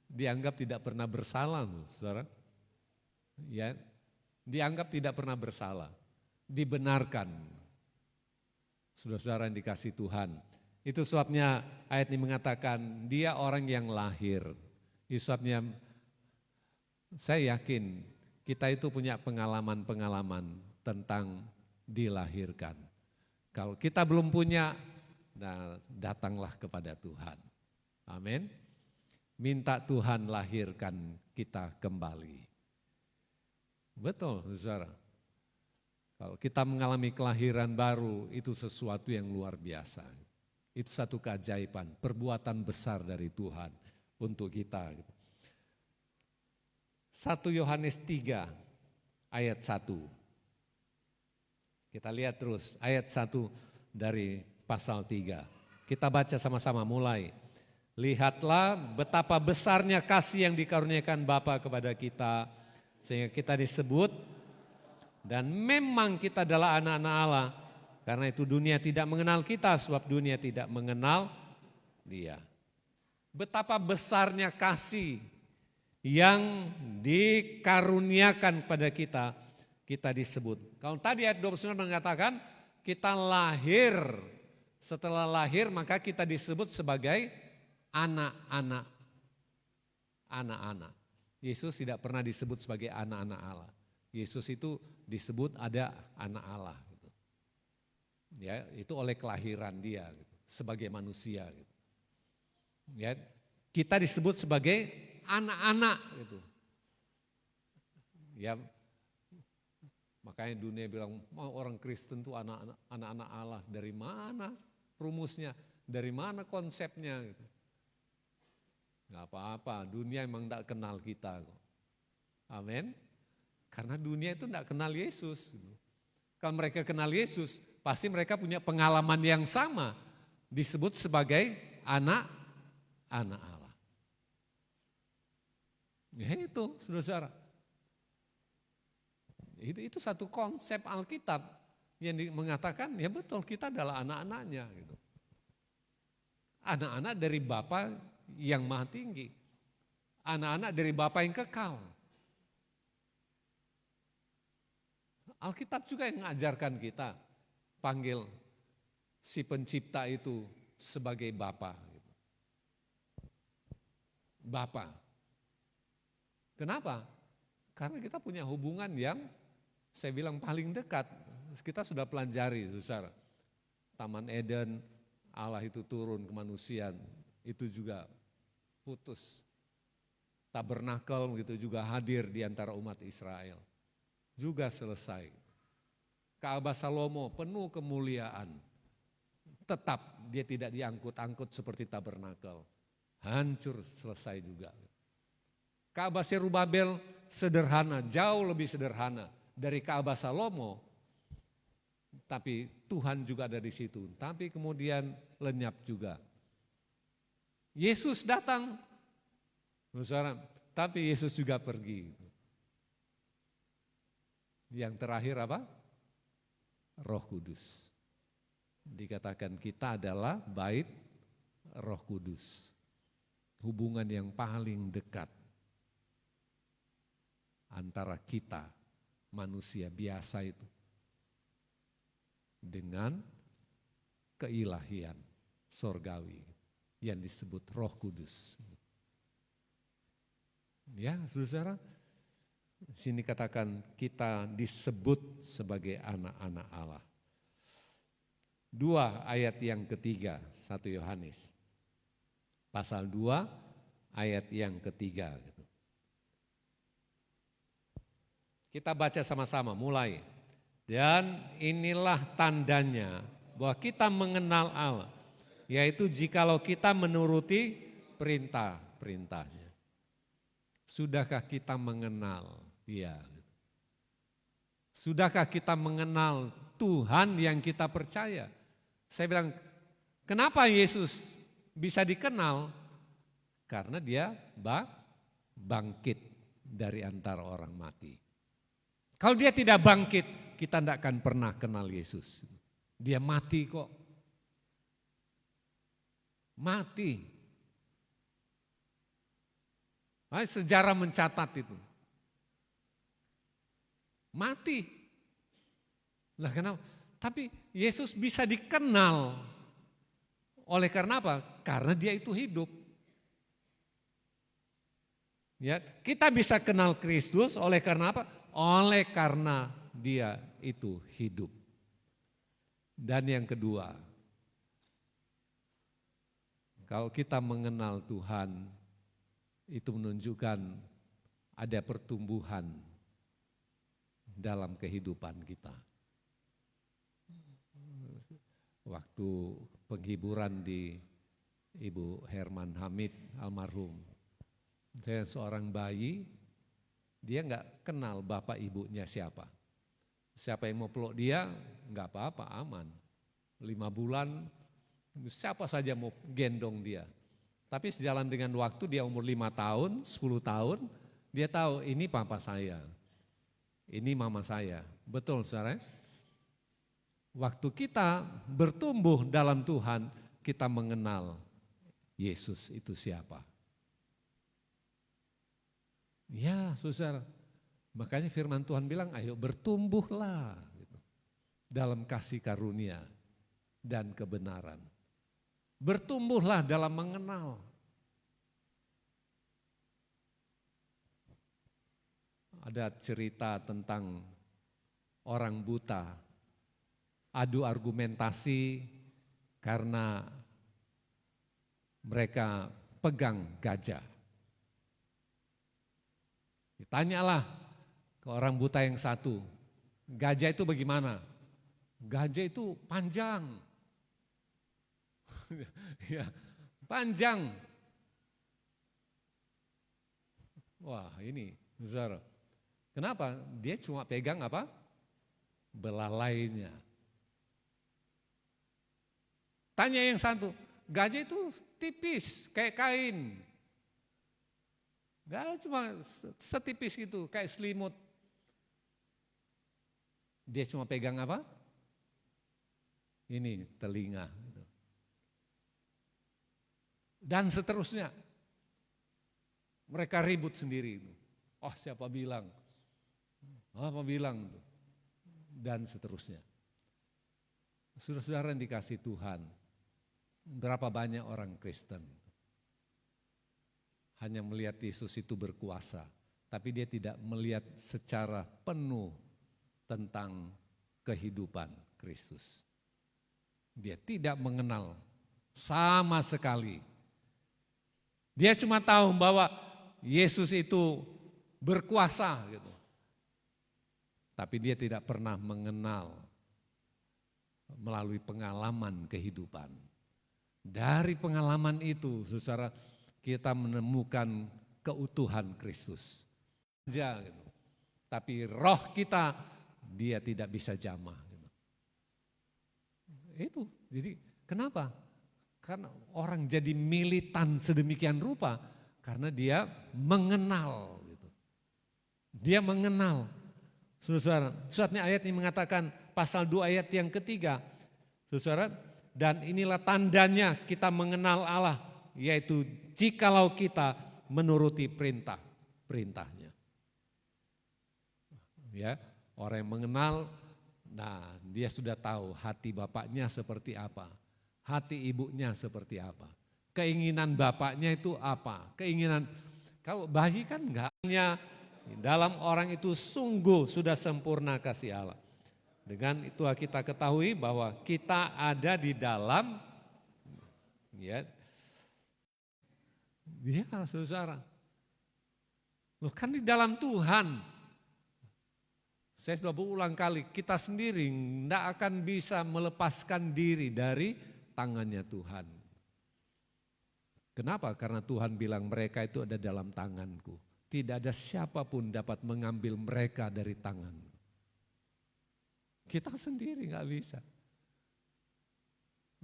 dianggap tidak pernah bersalah, saudara. Ya, dianggap tidak pernah bersalah, dibenarkan. Saudara-saudara yang dikasih Tuhan. Itu sebabnya ayat ini mengatakan dia orang yang lahir. Itu sebabnya saya yakin kita itu punya pengalaman-pengalaman tentang dilahirkan. Kalau kita belum punya, nah datanglah kepada Tuhan. Amin. Minta Tuhan lahirkan kita kembali. Betul, saudara. Kalau kita mengalami kelahiran baru, itu sesuatu yang luar biasa. Itu satu keajaiban, perbuatan besar dari Tuhan untuk kita. 1 Yohanes 3 ayat 1. Kita lihat terus ayat 1 dari pasal 3. Kita baca sama-sama mulai. Lihatlah betapa besarnya kasih yang dikaruniakan Bapa kepada kita, sehingga kita disebut, dan memang kita adalah anak-anak Allah. Karena itu dunia tidak mengenal kita, sebab dunia tidak mengenal Dia. Betapa besarnya kasih yang dikaruniakan pada kita, kita disebut. Kalau tadi ayat 29 mengatakan kita lahir, setelah lahir maka kita disebut sebagai anak-anak. Anak-anak. Yesus tidak pernah disebut sebagai anak-anak Allah. Yesus itu disebut ada anak Allah. Gitu. Ya, itu oleh kelahiran dia gitu, sebagai manusia. Gitu. Ya, kita disebut sebagai anak-anak. Gitu. Ya, makanya dunia bilang orang Kristen itu anak-anak Allah. Dari mana rumusnya? Dari mana konsepnya? Gitu. Gak apa-apa, dunia emang gak kenal kita kok. Amin. Karena dunia itu gak kenal Yesus. Kalau mereka kenal Yesus, pasti mereka punya pengalaman yang sama. Disebut sebagai anak-anak Allah. Ya itu, saudara-saudara. Itu satu konsep Alkitab yang mengatakan, ya betul kita adalah anak-anaknya. Gitu. Anak-anak dari Bapa yang maha tinggi. Anak-anak dari Bapa yang kekal. Alkitab juga yang mengajarkan kita panggil si pencipta itu sebagai Bapa. Bapa. Kenapa? Karena kita punya hubungan yang saya bilang paling dekat. Kita sudah pelajari, saudara. Taman Eden, Allah itu turun ke manusia, itu juga putus. Tabernakel gitu juga hadir di antara umat Israel. Juga selesai. Ka'bah Salomo penuh kemuliaan. Tetap dia tidak diangkut-angkut seperti tabernakel. Hancur selesai juga. Ka'bah Serubabel sederhana, jauh lebih sederhana dari Ka'bah Salomo. Tapi Tuhan juga ada di situ. Tapi kemudian lenyap juga. Yesus datang, saudara, tapi Yesus juga pergi. Yang terakhir apa? Roh Kudus. Dikatakan kita adalah bait Roh Kudus. Hubungan yang paling dekat antara kita, manusia biasa itu, dengan keilahian sorgawi yang disebut Roh Kudus. Ya, saudara, sini katakan kita disebut sebagai anak-anak Allah. 2 ayat yang ketiga, 1 Yohanes. Pasal 2 ayat yang ketiga. Kita baca sama-sama, mulai. Dan inilah tandanya bahwa kita mengenal Allah, yaitu jikalau kita menuruti perintah. perintah-perintahnya. Sudahkah kita mengenal Dia? Sudahkah kita mengenal Tuhan yang kita percaya? Saya bilang, kenapa Yesus bisa dikenal? Karena Dia bangkit dari antara orang mati. Kalau Dia tidak bangkit, kita tidak akan pernah kenal Yesus. Dia mati kok. Mati. Sejarah mencatat itu. Mati. Lah kenapa? Tapi Yesus bisa dikenal. Oleh karena apa? Karena Dia itu hidup. Ya, kita bisa kenal Kristus oleh karena apa? Oleh karena Dia itu hidup. Dan yang kedua, kalau kita mengenal Tuhan, itu menunjukkan ada pertumbuhan dalam kehidupan kita. Waktu penghiburan di Ibu Herman Hamid almarhum, saya seorang bayi, dia nggak kenal bapak ibunya siapa. Siapa yang mau peluk dia, nggak apa-apa, aman. 5 bulan, siapa saja mau gendong dia. Tapi sejalan dengan waktu dia umur 5 tahun, 10 tahun, dia tahu ini papa saya, ini mama saya. Betul saudara? Waktu kita bertumbuh dalam Tuhan, kita mengenal Yesus itu siapa. Ya saudara, makanya firman Tuhan bilang ayo bertumbuhlah gitu, dalam kasih karunia dan kebenaran. Bertumbuhlah dalam mengenal. Ada cerita tentang orang buta, adu argumentasi karena mereka pegang gajah. Ditanyalah ke orang buta yang satu, gajah itu bagaimana? Gajah itu panjang. Ya, panjang. Wah ini, saudara. Kenapa? Dia cuma pegang apa? Belalainya. Tanya yang satu, gajah itu tipis kayak kain. Gak cuma setipis itu, kayak selimut. Dia cuma pegang apa? Ini telinga. Dan seterusnya. Mereka ribut sendiri. Oh siapa bilang? Apa bilang? Dan seterusnya. Saudara-saudara yang dikasih Tuhan, berapa banyak orang Kristen hanya melihat Yesus itu berkuasa, tapi dia tidak melihat secara penuh tentang kehidupan Kristus. Dia tidak mengenal sama sekali. Dia cuma tahu bahwa Yesus itu berkuasa gitu. Tapi dia tidak pernah mengenal melalui pengalaman kehidupan. Dari pengalaman itu, saudara, kita menemukan keutuhan Kristus. Gitu. Tapi roh kita, dia tidak bisa jamah. Gitu. Itu, jadi kenapa? Karena orang jadi militan sedemikian rupa, karena dia mengenal. Gitu. Dia mengenal. Saudara, suratnya ayat ini mengatakan pasal 2 ayat yang ketiga. Saudara, dan inilah tandanya kita mengenal Allah, yaitu jikalau kita menuruti perintahnya. Ya, orang yang mengenal, nah dia sudah tahu hati bapaknya seperti apa, hati ibunya seperti apa, keinginan bapaknya itu apa, keinginan, kalau bayi kan enggak hanya dalam orang itu sungguh sudah sempurna kasih Allah. Dengan itu kita ketahui bahwa kita ada di dalam, ya saudara. Loh kan di dalam Tuhan. Saya sudah berulang kali, kita sendiri tidak akan bisa melepaskan diri dari tangannya Tuhan. Kenapa? Karena Tuhan bilang mereka itu ada dalam tanganku. Tidak ada siapapun dapat mengambil mereka dari tanganku. Kita sendiri nggak bisa.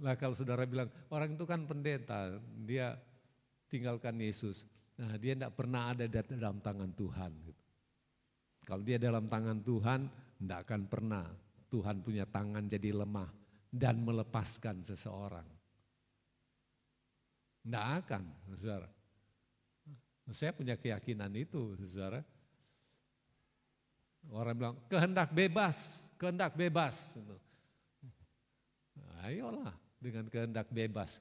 Nah kalau saudara bilang, orang itu kan pendeta, dia tinggalkan Yesus. Nah dia tidak pernah ada dalam tangan Tuhan. Kalau dia dalam tangan Tuhan, tidak akan pernah Tuhan punya tangan jadi lemah dan melepaskan seseorang. Tidak akan, saudara. Saya punya keyakinan itu, saudara. Orang bilang, kehendak bebas, kehendak bebas. Nah, ayolah dengan kehendak bebas.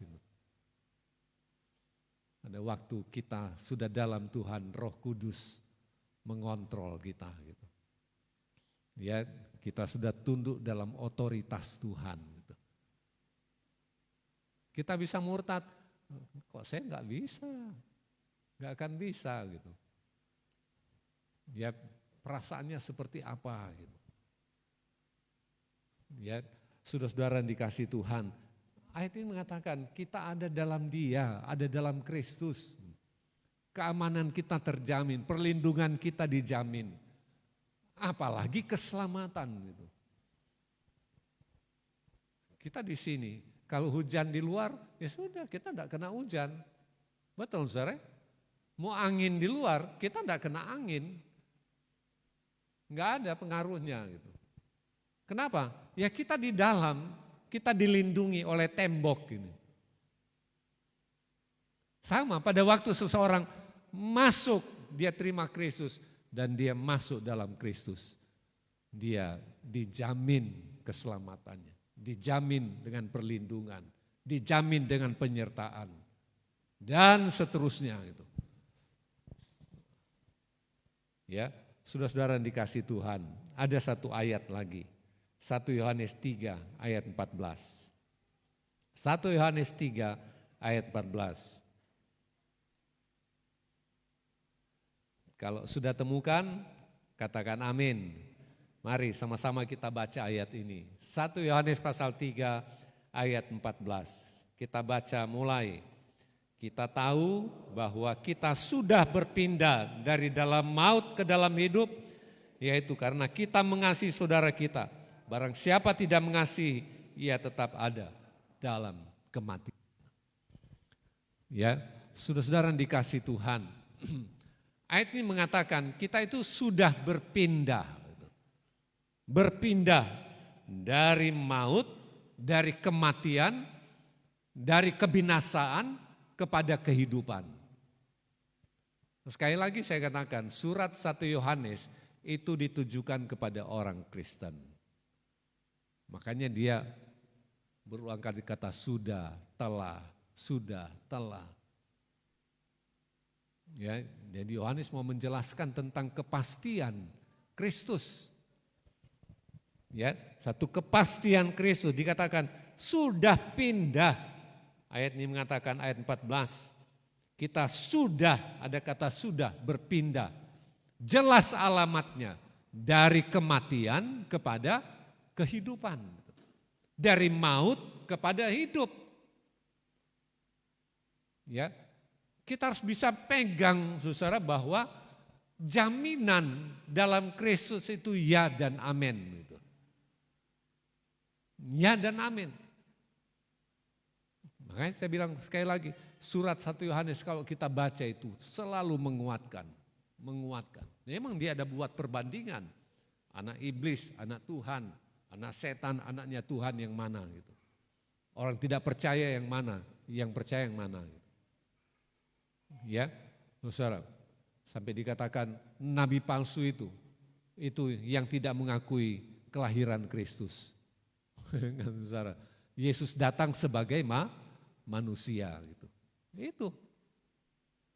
Ada waktu kita sudah dalam Tuhan, Roh Kudus mengontrol kita. Gitu. Ya, kita sudah tunduk dalam otoritas Tuhan. Gitu. Kita bisa murtad, kok saya nggak bisa, nggak akan bisa gitu. Ya perasaannya seperti apa gitu. Ya saudara-saudara yang dikasih Tuhan, ayat ini mengatakan kita ada dalam Dia, ada dalam Kristus. Keamanan kita terjamin, perlindungan kita dijamin. Apalagi keselamatan gitu. Kita di sini. Kalau hujan di luar, ya sudah kita tidak kena hujan. Betul saudara? Mau angin di luar, kita tidak kena angin. Enggak ada pengaruhnya gitu. Kenapa? Ya kita di dalam, kita dilindungi oleh tembok ini. Sama pada waktu seseorang masuk, dia terima Kristus dan dia masuk dalam Kristus. Dia dijamin keselamatannya. Dijamin dengan perlindungan, dijamin dengan penyertaan, dan seterusnya gitu. Ya, saudara-saudara yang dikasih Tuhan, ada satu ayat lagi, 1 Yohanes 3 ayat 14. 1 Yohanes 3 ayat 14. Kalau sudah temukan, katakan amin. Mari sama-sama kita baca ayat ini. 1 Yohanes pasal 3 ayat 14. Kita baca mulai. Kita tahu bahwa kita sudah berpindah dari dalam maut ke dalam hidup, yaitu karena kita mengasihi saudara kita. Barang siapa tidak mengasihi, ia tetap ada dalam kematian. Ya, saudara-saudara yang dikasihi Tuhan. Ayat ini mengatakan kita itu sudah berpindah. Berpindah dari maut, dari kematian, dari kebinasaan kepada kehidupan. Sekali lagi saya katakan surat 1 Yohanes itu ditujukan kepada orang Kristen. Makanya dia berulang kali kata sudah, telah, sudah, telah. Ya, jadi Yohanes mau menjelaskan tentang kepastian Kristus. Ya, satu kepastian Kristus dikatakan sudah pindah. Ayat ini mengatakan ayat 14. Kita sudah, ada kata sudah berpindah. Jelas alamatnya dari kematian kepada kehidupan. Dari maut kepada hidup. Ya. Kita harus bisa pegang saudara bahwa jaminan dalam Kristus itu ya dan amin. Gitu. Ya dan amin. Makanya saya bilang sekali lagi, surat 1 Yohanes kalau kita baca itu selalu menguatkan. Menguatkan. Memang dia ada buat perbandingan. Anak iblis, anak Tuhan, anak setan, anaknya Tuhan yang mana gitu. Orang tidak percaya yang mana, yang percaya yang mana gitu. Ya, saudara, sampai dikatakan nabi palsu itu yang tidak mengakui kelahiran Kristus. Saudara, Yesus datang sebagai manusia gitu. Itu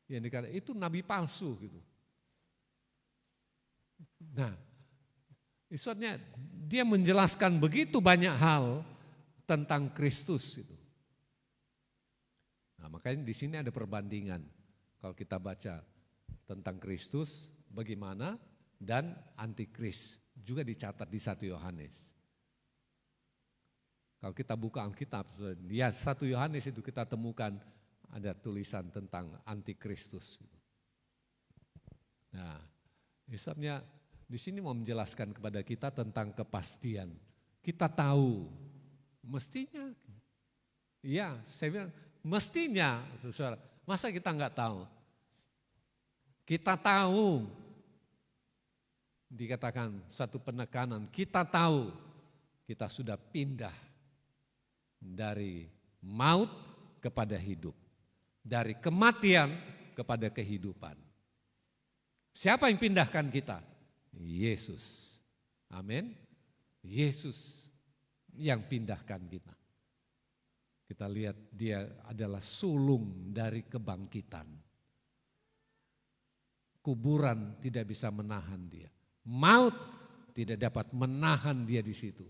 yang dikatakan itu nabi palsu gitu. Nah, maksudnya dia menjelaskan begitu banyak hal tentang Kristus itu. Nah, makanya di sini ada perbandingan. Kalau kita baca tentang Kristus bagaimana dan antikris juga dicatat di 1 Yohanes. Kalau kita buka Alkitab, di 1 Yohanes itu kita temukan ada tulisan tentang antikristus. Nah, sebabnya di sini mau menjelaskan kepada kita tentang kepastian. Kita tahu, mestinya, ya saya bilang mestinya, saudara. Masa kita nggak tahu? Kita tahu, dikatakan satu penekanan, kita tahu kita sudah pindah dari maut kepada hidup, dari kematian kepada kehidupan. Siapa yang pindahkan kita? Yesus. Amin. Yesus yang pindahkan kita. Kita lihat dia adalah sulung dari kebangkitan. Kuburan tidak bisa menahan dia. Maut tidak dapat menahan dia di situ.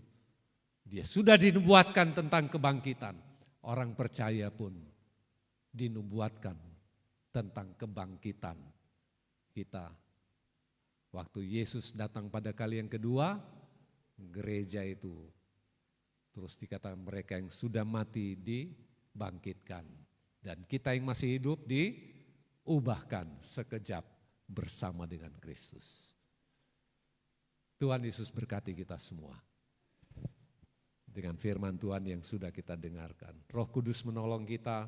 Dia sudah dinubuatkan tentang kebangkitan. Orang percaya pun dinubuatkan tentang kebangkitan kita. Waktu Yesus datang pada kali yang kedua, gereja itu terus dikatakan mereka yang sudah mati dibangkitkan. Dan kita yang masih hidup diubahkan sekejap bersama dengan Kristus. Tuhan Yesus berkati kita semua. Dengan firman Tuhan yang sudah kita dengarkan. Roh Kudus menolong kita.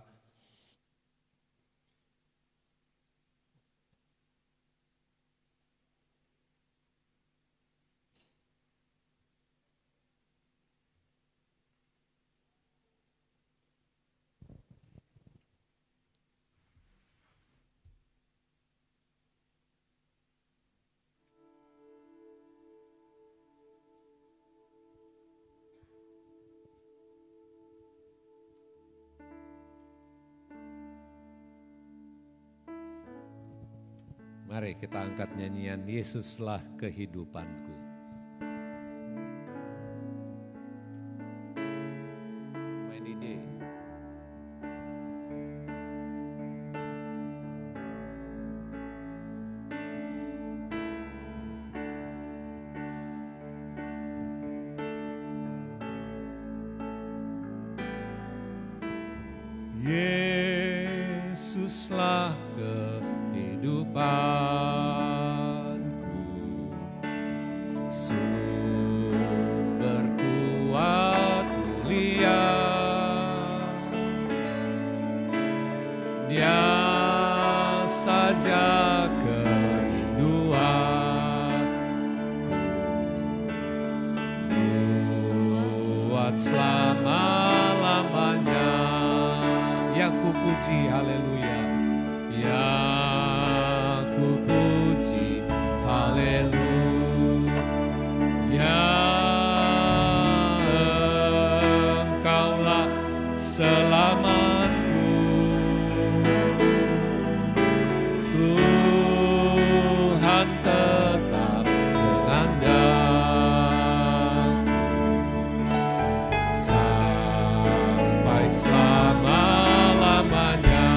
Mari kita angkat nyanyian Yesuslah kehidupanku. Main ide. Yesuslah kehidupanku, sumber kuat mulia, Dia saja kerinduanku, buat selama-lamanya. Yang ku puji, haleluya. Yang ku puji, haleluya. Engkaulah selamatku, Tuhan tetap mengandang sampai selama-lamanya.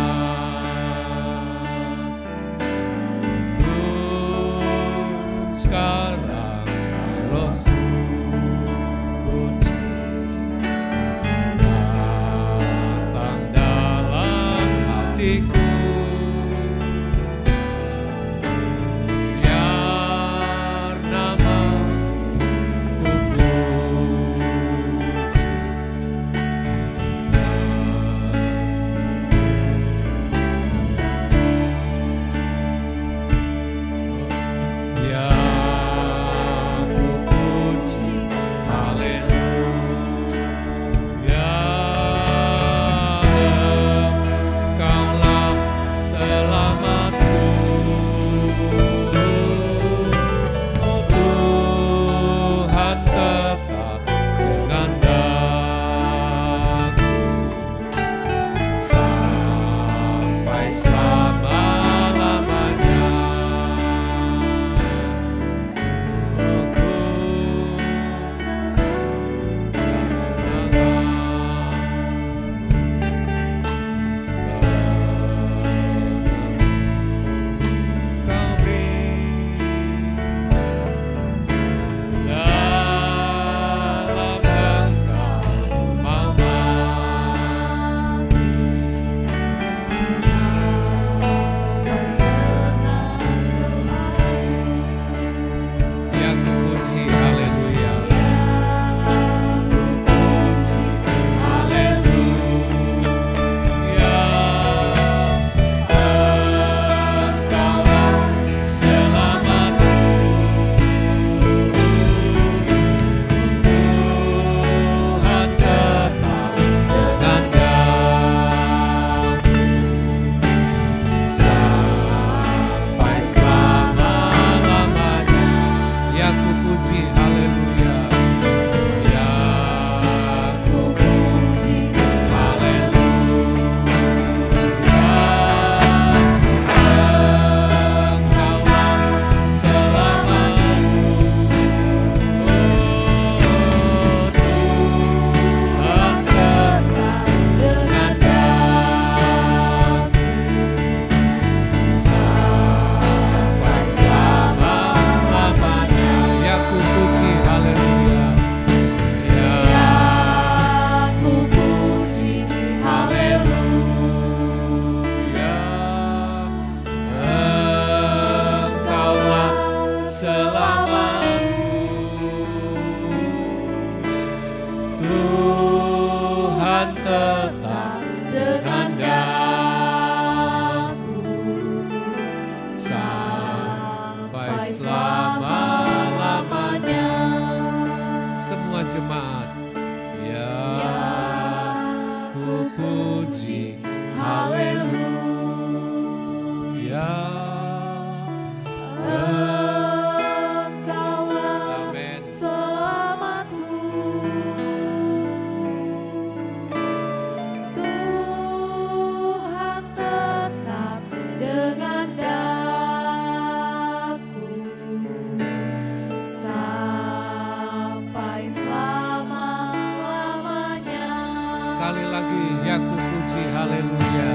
Sekali lagi, ya ku puji, haleluya.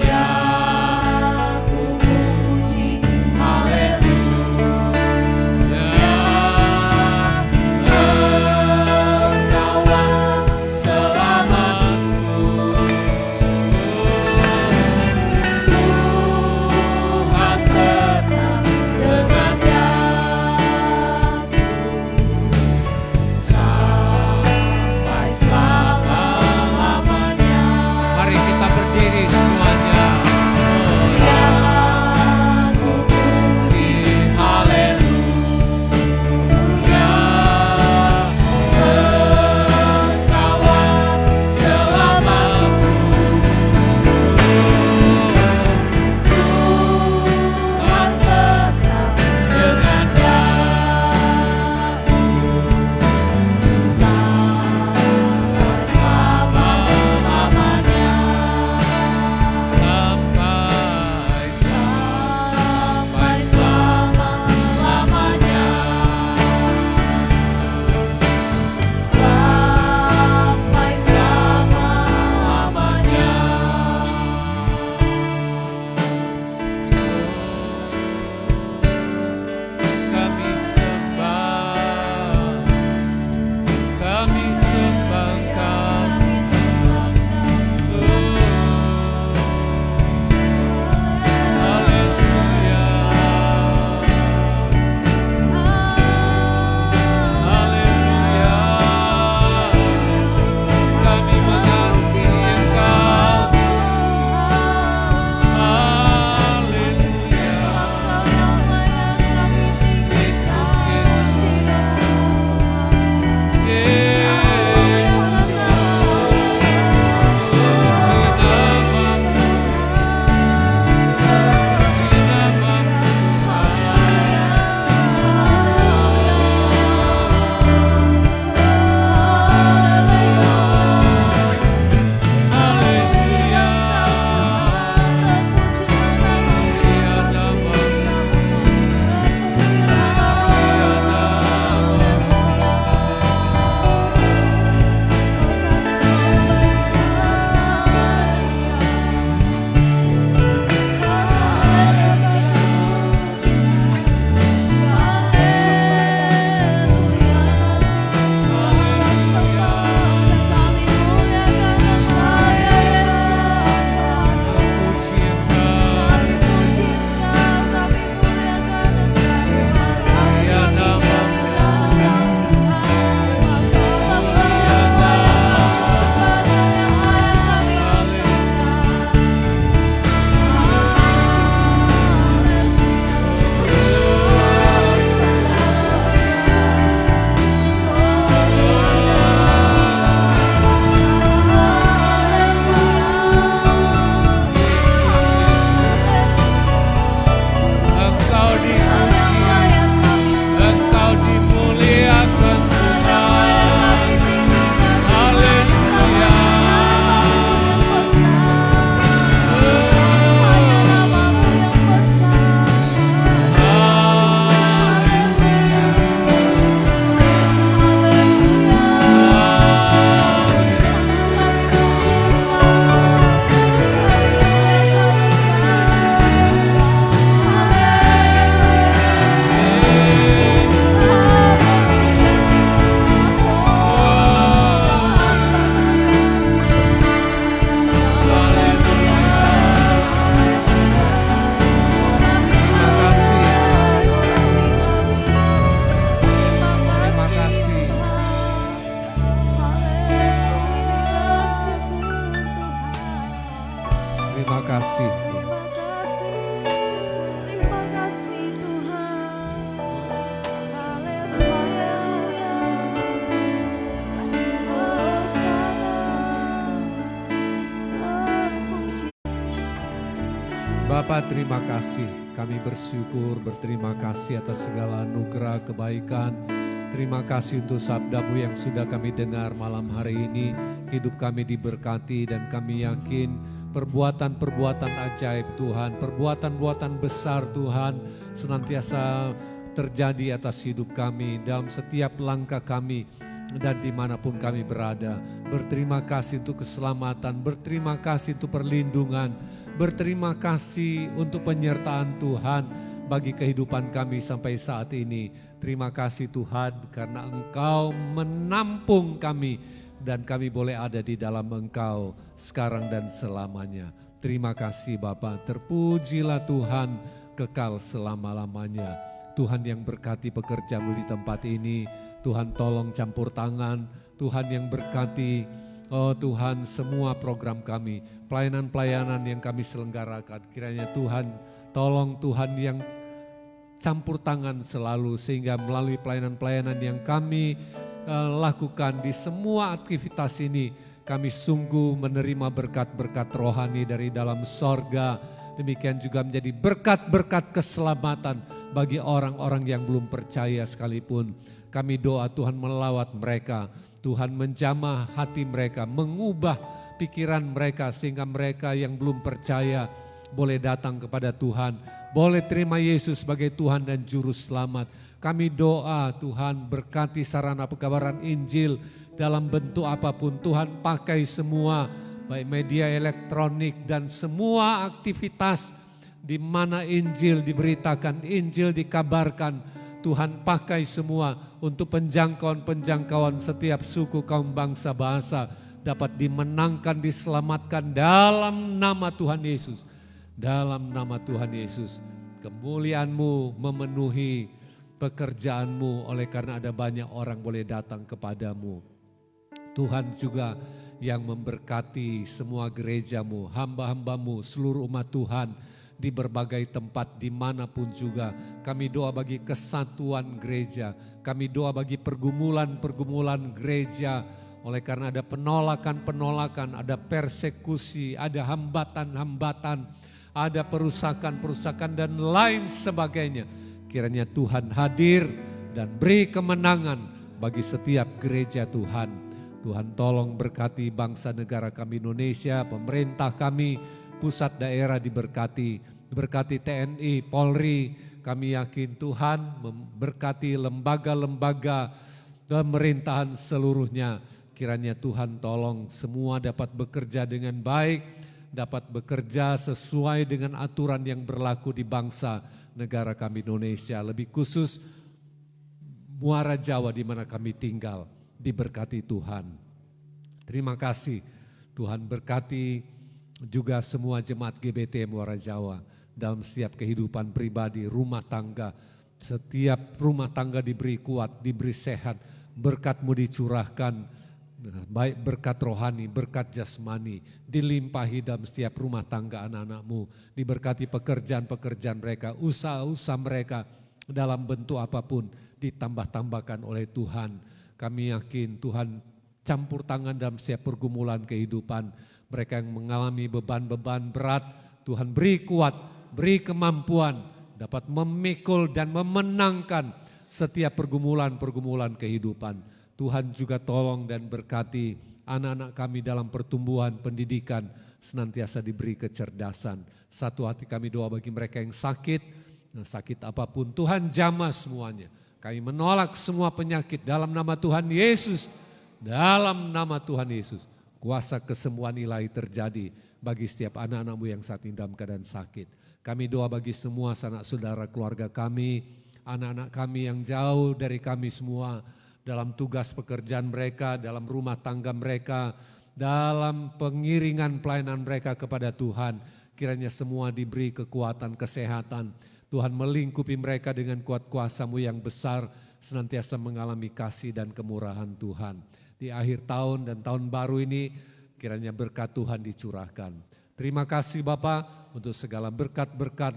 Ya ku puji, haleluya. kasih. Terima kasih Tuhan. Haleluya. Hosana. Terpuji. Bapa, terima kasih. Kami bersyukur, berterima kasih atas segala anugerah kebaikan. Terima kasih untuk sabda-Mu yang sudah kami dengar malam hari ini. Hidup kami diberkati dan kami yakin perbuatan-perbuatan ajaib Tuhan, perbuatan-perbuatan besar Tuhan senantiasa terjadi atas hidup kami dalam setiap langkah kami. dan dimanapun kami berada. Berterima kasih untuk keselamatan, berterima kasih untuk perlindungan, berterima kasih untuk penyertaan Tuhan bagi kehidupan kami sampai saat ini. Terima kasih Tuhan karena Engkau menampung kami dan kami boleh ada di dalam Engkau sekarang dan selamanya. Terima kasih Bapa, terpujilah Tuhan kekal selama-lamanya. Tuhan yang berkati pekerjaan di tempat ini, Tuhan tolong campur tangan, Tuhan yang berkati, oh Tuhan semua program kami, pelayanan-pelayanan yang kami selenggarakan, kiranya Tuhan tolong Tuhan yang campur tangan selalu sehingga melalui pelayanan-pelayanan yang kami lakukan di semua aktivitas ini, kami sungguh menerima berkat-berkat rohani dari dalam sorga, demikian juga menjadi berkat-berkat keselamatan bagi orang-orang yang belum percaya sekalipun. Kami doa Tuhan melawat mereka, Tuhan menjamah hati mereka, mengubah pikiran mereka sehingga mereka yang belum percaya boleh datang kepada Tuhan, boleh terima Yesus sebagai Tuhan dan Juru Selamat. Kami doa Tuhan berkati sarana pekabaran Injil dalam bentuk apapun, Tuhan pakai semua, baik media elektronik dan semua aktivitas di mana Injil diberitakan, Injil dikabarkan, Tuhan pakai semua untuk penjangkauan setiap suku, kaum, bangsa, bahasa dapat dimenangkan, diselamatkan dalam nama Tuhan Yesus. Dalam nama Tuhan Yesus, kemuliaan-Mu memenuhi pekerjaan-Mu oleh karena ada banyak orang boleh datang kepadamu. Tuhan juga yang memberkati semua gereja-Mu, hamba-hamba-Mu, seluruh umat Tuhan di berbagai tempat dimanapun juga. Kami doa bagi kesatuan gereja, kami doa bagi pergumulan-pergumulan gereja, oleh karena ada penolakan-penolakan, ada persekusi, ada hambatan-hambatan, ada perusakan-perusakan dan lain sebagainya. Kiranya Tuhan hadir dan beri kemenangan bagi setiap gereja Tuhan. Tuhan tolong berkati bangsa negara kami Indonesia, pemerintah kami, pusat daerah diberkati, berkati TNI, Polri. Kami yakin Tuhan memberkati lembaga-lembaga pemerintahan seluruhnya. Kiranya Tuhan tolong semua dapat bekerja dengan baik, dapat bekerja sesuai dengan aturan yang berlaku di bangsa negara kami Indonesia. Lebih khusus Muara Jawa di mana kami tinggal, diberkati Tuhan. Terima kasih Tuhan, berkati juga semua jemaat GBT Muara Jawa dalam setiap kehidupan pribadi, rumah tangga. Setiap rumah tangga diberi kuat, diberi sehat, berkat-Mu dicurahkan, baik berkat rohani, berkat jasmani, dilimpahi dalam setiap rumah tangga anak-anak-Mu. Diberkati pekerjaan-pekerjaan mereka, usaha-usaha mereka dalam bentuk apapun ditambah-tambahkan oleh Tuhan. Kami yakin Tuhan campur tangan dalam setiap pergumulan kehidupan. Mereka yang mengalami beban-beban berat, Tuhan beri kuat, beri kemampuan, dapat memikul dan memenangkan setiap pergumulan-pergumulan kehidupan. Tuhan juga tolong dan berkati anak-anak kami dalam pertumbuhan pendidikan, senantiasa diberi kecerdasan. Satu hati kami doa bagi mereka yang sakit, sakit apapun Tuhan jamah semuanya. Kami menolak semua penyakit dalam nama Tuhan Yesus. Dalam nama Tuhan Yesus, kuasa kesembuhan ilahi terjadi bagi setiap anak-anak-Mu yang saat ini dalam keadaan sakit. Kami doa bagi semua sanak saudara keluarga kami, anak-anak kami yang jauh dari kami semua, dalam tugas pekerjaan mereka, dalam rumah tangga mereka, dalam pengiringan pelayanan mereka kepada Tuhan. Kiranya semua diberi kekuatan, kesehatan. Tuhan melingkupi mereka dengan kuat kuasa-Mu yang besar, senantiasa mengalami kasih dan kemurahan Tuhan. Di akhir tahun dan tahun baru ini, kiranya berkat Tuhan dicurahkan. Terima kasih Bapa untuk segala berkat-berkat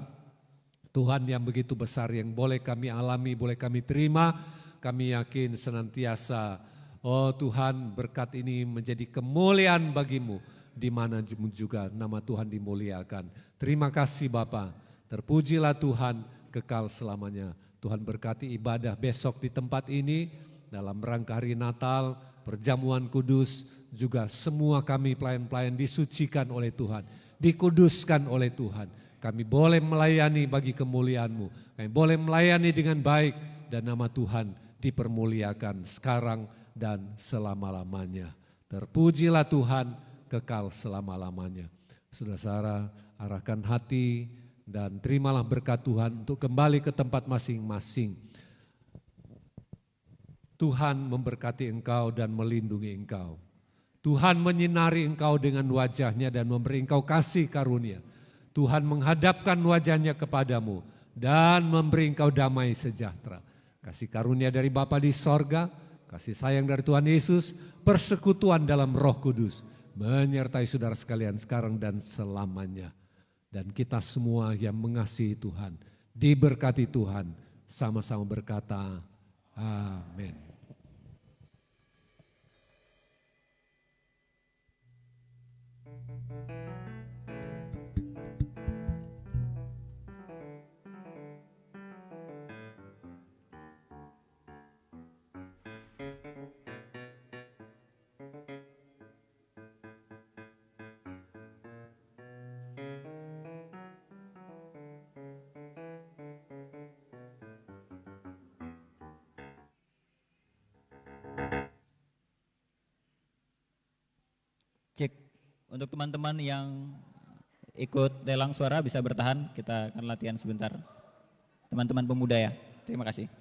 Tuhan yang begitu besar yang boleh kami alami, boleh kami terima. Kami yakin senantiasa, oh Tuhan, berkat ini menjadi kemuliaan bagi-Mu, di mana juga nama Tuhan dimuliakan. Terima kasih Bapa, terpujilah Tuhan kekal selamanya. Tuhan berkati ibadah besok di tempat ini, dalam rangka hari Natal, perjamuan kudus, juga semua kami pelayan-pelayan disucikan oleh Tuhan, dikuduskan oleh Tuhan. Kami boleh melayani bagi kemuliaan-Mu, kami boleh melayani dengan baik dan nama Tuhan dipermuliakan sekarang dan selama-lamanya. Terpujilah Tuhan kekal selama-lamanya. Saudara-saudara, arahkan hati dan terimalah berkat Tuhan untuk kembali ke tempat masing-masing. Tuhan memberkati engkau dan melindungi engkau. Tuhan menyinari engkau dengan wajahnya dan memberi engkau kasih karunia. Tuhan menghadapkan wajahnya kepadamu dan memberi engkau damai sejahtera. Kasih karunia dari Bapa di sorga, kasih sayang dari Tuhan Yesus, persekutuan dalam Roh Kudus, menyertai saudara sekalian sekarang dan selamanya. Dan kita semua yang mengasihi Tuhan, diberkati Tuhan, sama-sama berkata, amin. Cek, untuk teman-teman yang ikut lelang suara bisa bertahan, kita akan latihan sebentar. Teman-teman pemuda ya, terima kasih.